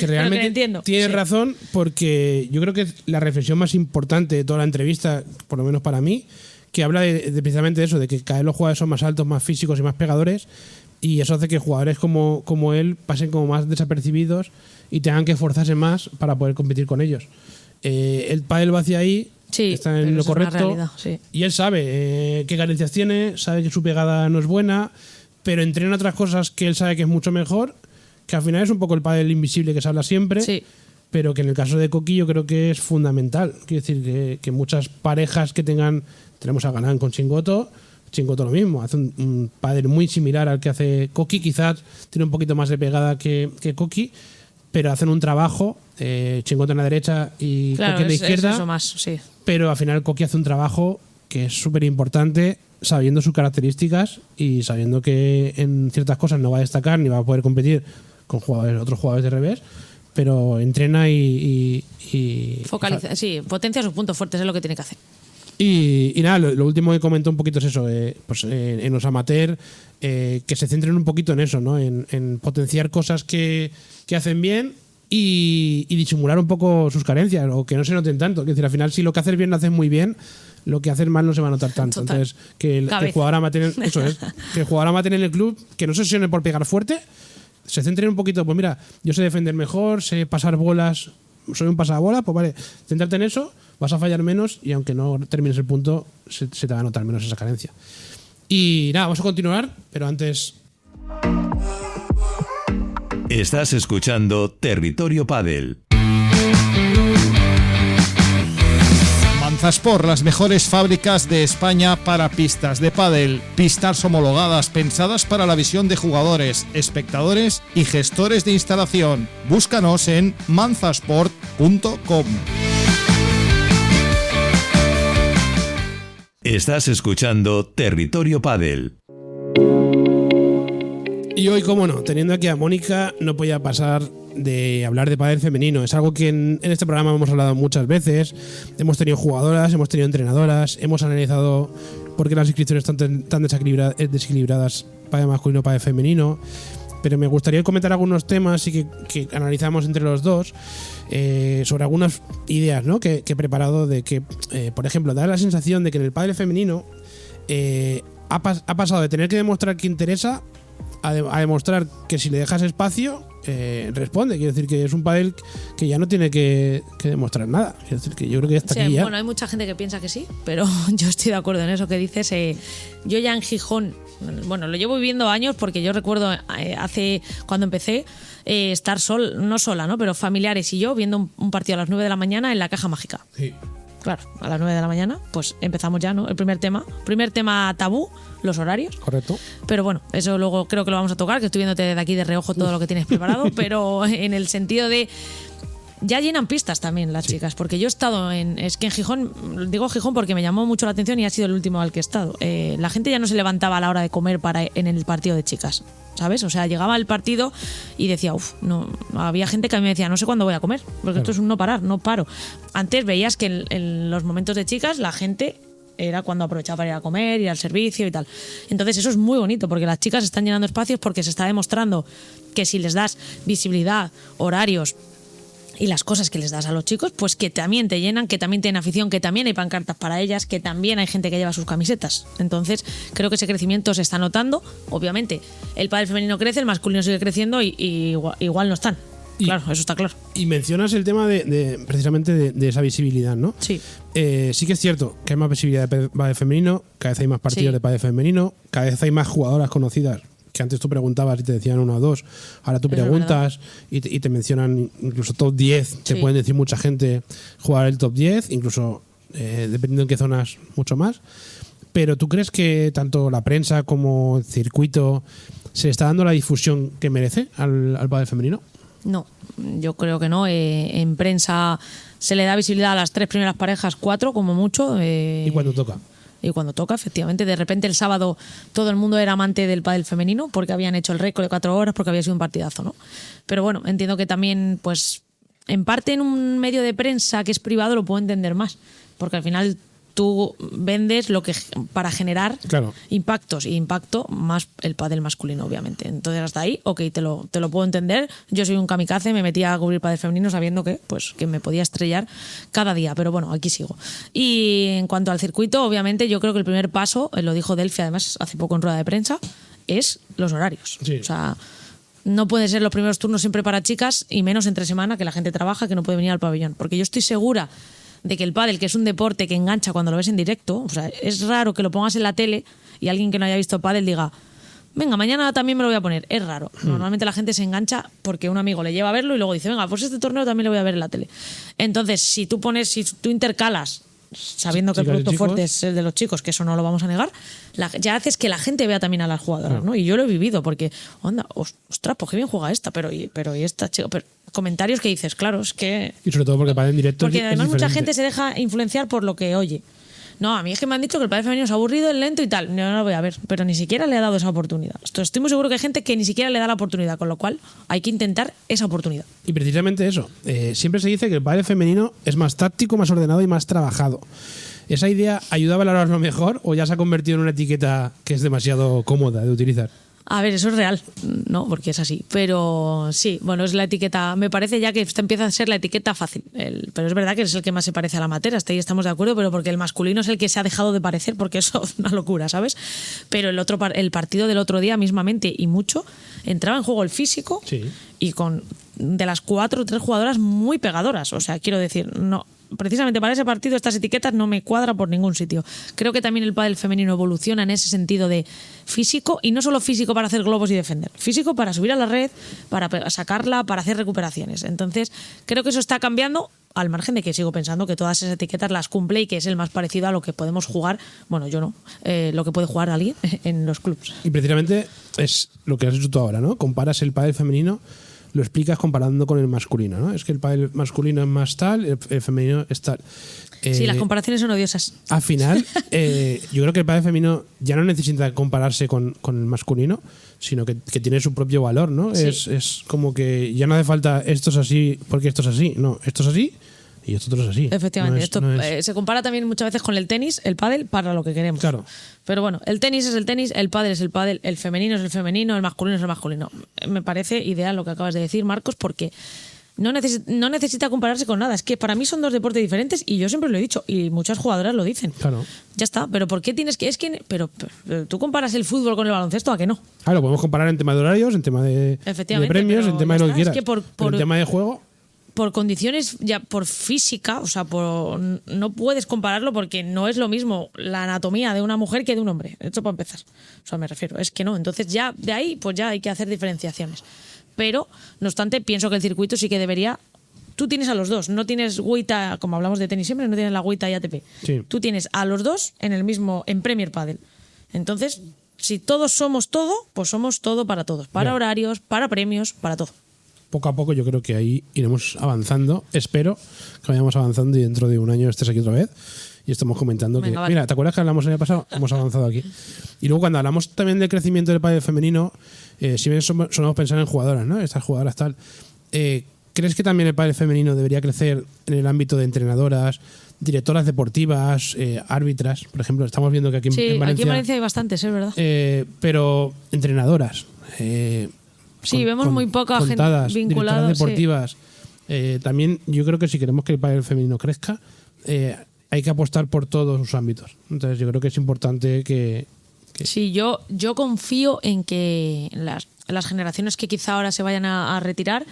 realmente tiene razón, porque yo creo que es la reflexión más importante de toda la entrevista, por lo menos para mí, que habla de precisamente de eso, de que cada vez los jugadores son más altos, más físicos y más pegadores, y eso hace que jugadores como él pasen como más desapercibidos y tengan que esforzarse más para poder competir con ellos. El pádel va hacia ahí, está en lo correcto, realidad, y él sabe qué carencias tiene, sabe que su pegada no es buena, pero entrena otras cosas que él sabe que es mucho mejor, que al final es un poco el pádel invisible que se habla siempre, pero que en el caso de Coqui yo creo que es fundamental. Quiero decir que muchas parejas que tenemos a Ganán con Chingoto lo mismo, hace un pádel muy similar al que hace Coqui, quizás tiene un poquito más de pegada que Coqui, pero hacen un trabajo, Chingoto en la derecha y Coqui en la izquierda, eso más, pero al final Coqui hace un trabajo que es súper importante, sabiendo sus características y sabiendo que en ciertas cosas no va a destacar ni va a poder competir con otros jugadores de revés, pero entrena y focaliza, potencia sus puntos fuertes, es lo que tiene que hacer. Y nada, lo último que comentó un poquito es eso, pues en los amateurs, que se centren un poquito en eso, ¿no? En potenciar cosas que hacen bien y disimular un poco sus carencias, o que no se noten tanto. Es decir, al final, si lo que haces bien lo haces muy bien, lo que haces mal no se va a notar tanto. Total. Entonces, que el jugador amateur, eso es, que el jugador amateur en el club, que no se obsesione por pegar fuerte, se centren un poquito, pues mira, yo sé defender mejor, sé pasar bolas, soy un pasabola, pues vale, centrarte en eso, vas a fallar menos y aunque no termines el punto, se te va a notar menos esa carencia. Y nada, vamos a continuar, pero antes... Estás escuchando Territorio Pádel. Manzasport, las mejores fábricas de España para pistas de pádel. Pistas homologadas pensadas para la visión de jugadores, espectadores y gestores de instalación. Búscanos en manzasport.com. Estás escuchando Territorio Pádel. Y hoy, cómo no, teniendo aquí a Mónica, no podía pasar de hablar de pádel femenino. Es algo que en este programa hemos hablado muchas veces. Hemos tenido jugadoras, hemos tenido entrenadoras, hemos analizado por qué las inscripciones están tan desequilibradas pádel masculino, pádel femenino. Pero me gustaría comentar algunos temas y que analizamos entre los dos sobre algunas ideas, ¿no? que he preparado de que, por ejemplo, da la sensación de que en el pádel femenino ha pasado de tener que demostrar que interesa a demostrar que si le dejas espacio responde. Quiero decir que es un pádel que ya no tiene que demostrar nada. Quiero decir que yo creo que está aquí ya. Bueno, hay mucha gente que piensa que sí, pero yo estoy de acuerdo en eso que dices. Yo ya en Gijón, bueno, lo llevo viviendo años porque yo recuerdo hace cuando empecé estar no sola, ¿no? Pero familiares y yo viendo un partido a las 9 de la mañana en la Caja Mágica. Sí. Claro, a las 9 de la mañana, pues empezamos ya, ¿no? El primer tema tabú, los horarios. Correcto. Pero bueno, eso luego creo que lo vamos a tocar, que estoy viéndote de aquí de reojo todo lo que tienes preparado, pero en el sentido de... Ya llenan pistas también las chicas, porque yo he estado es que en Gijón, digo Gijón porque me llamó mucho la atención y ha sido el último al que he estado. La gente ya no se levantaba a la hora de comer en el partido de chicas, ¿sabes? O sea, llegaba el partido y decía, no, había gente que a mí me decía, no sé cuándo voy a comer, porque esto es un no parar, no paro. Antes veías que en los momentos de chicas la gente era cuando aprovechaba para ir a comer, ir al servicio y tal. Entonces eso es muy bonito, porque las chicas están llenando espacios porque se está demostrando que si les das visibilidad, horarios y las cosas que les das a los chicos, pues que también te llenan, que también tienen afición, que también hay pancartas para ellas, que también hay gente que lleva sus camisetas. Entonces creo que ese crecimiento se está notando. Obviamente el pádel femenino crece, el masculino sigue creciendo y igual no están. Claro, eso está claro. Y mencionas el tema precisamente de esa visibilidad, ¿no? Sí. Sí que es cierto que hay más visibilidad de pádel femenino, cada vez hay más partidos de pádel femenino, cada vez hay más jugadoras conocidas, que antes tú preguntabas y te decían una o dos, ahora tú preguntas y te mencionan incluso top 10, te pueden decir mucha gente jugar el top 10, incluso dependiendo en qué zonas, mucho más. Pero ¿tú crees que tanto la prensa como el circuito se le está dando la difusión que merece al pádel femenino? No, yo creo que no. En prensa se le da visibilidad a las 3 primeras parejas, 4 como mucho. ¿Y cuando toca? Y cuando toca, efectivamente. De repente el sábado todo el mundo era amante del pádel femenino porque habían hecho el récord de 4 horas, porque había sido un partidazo, ¿no? Pero bueno, entiendo que también, pues, en parte en un medio de prensa que es privado lo puedo entender más, porque al final tú vendes lo que para generar impactos, y impacto más el pádel masculino, obviamente. Entonces hasta ahí, ok, te lo puedo entender. Yo soy un kamikaze, me metía a cubrir pádel femenino sabiendo que me podía estrellar cada día, pero bueno, aquí sigo. Y en cuanto al circuito, obviamente yo creo que el primer paso, lo dijo Delphi además hace poco en rueda de prensa, es los horarios. Sí. O sea, no pueden ser los primeros turnos siempre para chicas, y menos entre semana, que la gente trabaja, que no puede venir al pabellón, porque yo estoy segura de que el pádel, que es un deporte que engancha cuando lo ves en directo, o sea, es raro que lo pongas en la tele y alguien que no haya visto pádel diga, venga, mañana también me lo voy a poner. Es raro. Normalmente la gente se engancha porque un amigo le lleva a verlo y luego dice, venga, pues este torneo también lo voy a ver en la tele. Entonces, si tú intercalas, sabiendo que el producto fuerte es el de los chicos, que eso no lo vamos a negar, ya haces que la gente vea también a las jugadoras, ¿no? Y yo lo he vivido porque, onda, ostras, pues qué bien juega esta, pero y esta chica, pero comentarios que dices, claro, es que... Y sobre todo porque pádel en directo porque es además diferente. mucha gente se deja influenciar por lo que oye. No, a mí es que me han dicho que el pádel femenino es aburrido, es lento y tal. No lo voy a ver, pero ni siquiera le he dado esa oportunidad. Estoy muy seguro que hay gente que ni siquiera le da la oportunidad, con lo cual hay que intentar esa oportunidad. Y precisamente eso. Siempre se dice que el pádel femenino es más táctico, más ordenado y más trabajado. ¿Esa idea ayuda a valorarlo mejor o ya se ha convertido en una etiqueta que es demasiado cómoda de utilizar? A ver, eso es real, ¿no? Porque es así. Pero sí, bueno, es la etiqueta. Me parece ya que esta empieza a ser la etiqueta fácil. Pero es verdad que es el que más se parece al amateur, hasta ahí estamos de acuerdo, pero porque el masculino es el que se ha dejado de parecer, porque eso es una locura, ¿sabes? Pero el partido del otro día, mismamente y mucho, entraba en juego el físico y con de las 4 o 3 jugadoras muy pegadoras. O sea, quiero decir, no. Precisamente para ese partido estas etiquetas no me cuadran por ningún sitio. Creo que también el pádel femenino evoluciona en ese sentido de físico, y no solo físico para hacer globos y defender, físico para subir a la red, para sacarla, para hacer recuperaciones. Entonces creo que eso está cambiando, al margen de que sigo pensando que todas esas etiquetas las cumple y que es el más parecido a lo que podemos jugar, bueno, yo no, lo que puede jugar alguien en los clubes. Y precisamente es lo que has dicho tú ahora, ¿no? Comparas el pádel femenino lo explicas comparando con el masculino, ¿no? Es que el pádel masculino es más tal, el femenino es tal. Sí, las comparaciones son odiosas. Al final, yo creo que el pádel femenino ya no necesita compararse con el masculino, sino que tiene su propio valor, ¿no? Sí. Es como que ya no hace falta esto es así porque esto es así. No, esto es así y esto otro es así. Efectivamente. No es- Se compara también muchas veces con el tenis, el pádel, para lo que queremos. Claro. Pero bueno, el tenis es el tenis, el pádel es el pádel, el femenino es el femenino, el masculino es el masculino. Me parece ideal lo que acabas de decir, Marcos, porque no necesita compararse con nada. Es que para mí son dos deportes diferentes y yo siempre lo he dicho y muchas jugadoras lo dicen. Claro. Ya está, pero ¿por qué tienes que...? Pero tú comparas el fútbol con el baloncesto, ¿a que no? Claro, podemos comparar en tema de horarios, en tema de premios, pero en tema de ya lo que está. quieras. Es que Pero en tema de juego, por condiciones, ya por física, o sea, no puedes compararlo porque no es lo mismo la anatomía de una mujer que de un hombre. Esto para empezar. O sea, me refiero, es que no. Entonces ya de ahí, pues ya hay que hacer diferenciaciones. Pero, no obstante, pienso que el circuito sí que debería... Tú tienes a los dos, no tienes WTA, como hablamos de tenis siempre, no tienes la WTA y ATP. Sí. Tú tienes a los dos en Premier Padel. Entonces, si todos somos todo, pues somos todo para todos. Para Ya. horarios, para premios, para todo. poco a poco yo creo que ahí iremos avanzando. Espero que vayamos avanzando y dentro de un año estés aquí otra vez y estamos comentando Venga, que... vale. Mira, ¿te acuerdas que hablamos el año pasado? Hemos avanzado aquí. Y luego cuando hablamos también del crecimiento del pádel femenino, si bien solemos pensar en jugadoras, ¿no? Estas jugadoras tal. ¿Crees que también el pádel femenino debería crecer en el ámbito de entrenadoras, directoras deportivas, árbitras? Por ejemplo, estamos viendo que aquí Sí, en Valencia... aquí en Valencia hay bastantes, es verdad. pero entrenadoras. Sí, vemos muy poca gente contadas, vinculada, directoras deportivas. También yo creo que si queremos que el pádel femenino crezca, hay que apostar por todos sus ámbitos. Entonces yo creo que es importante que Sí, yo confío en que las generaciones que quizá ahora se vayan a retirar,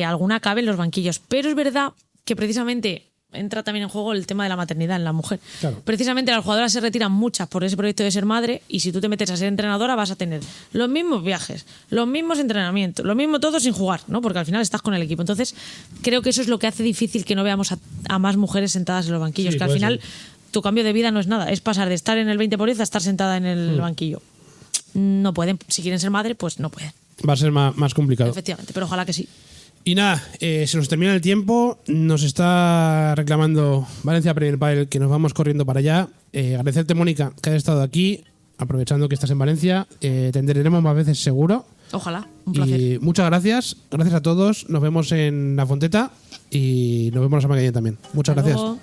alguna acabe en los banquillos. Pero es verdad que precisamente entra también en juego el tema de la maternidad en la mujer. Claro. Precisamente las jugadoras se retiran muchas por ese proyecto de ser madre, y si tú te metes a ser entrenadora vas a tener los mismos viajes, los mismos entrenamientos, lo mismo todo sin jugar, ¿no? Porque al final estás con el equipo. Entonces creo que eso es lo que hace difícil que no veamos a más mujeres sentadas en los banquillos, Sí, que al puede final ser. tu cambio de vida no es nada, es pasar de estar en el 20% a estar sentada en el banquillo. No pueden, si quieren ser madre, pues no pueden. va a ser más complicado. Efectivamente, pero ojalá que sí. Y nada, se nos termina el tiempo, nos está reclamando Valencia Premier Padel que nos vamos corriendo para allá. Agradecerte, Mónica, que hayas estado aquí, aprovechando que estás en Valencia. Te entenderemos más veces seguro. Ojalá, un placer. Y muchas gracias a todos, nos vemos en La Fonteta y nos vemos la semana que viene también. Muchas Hasta gracias. luego.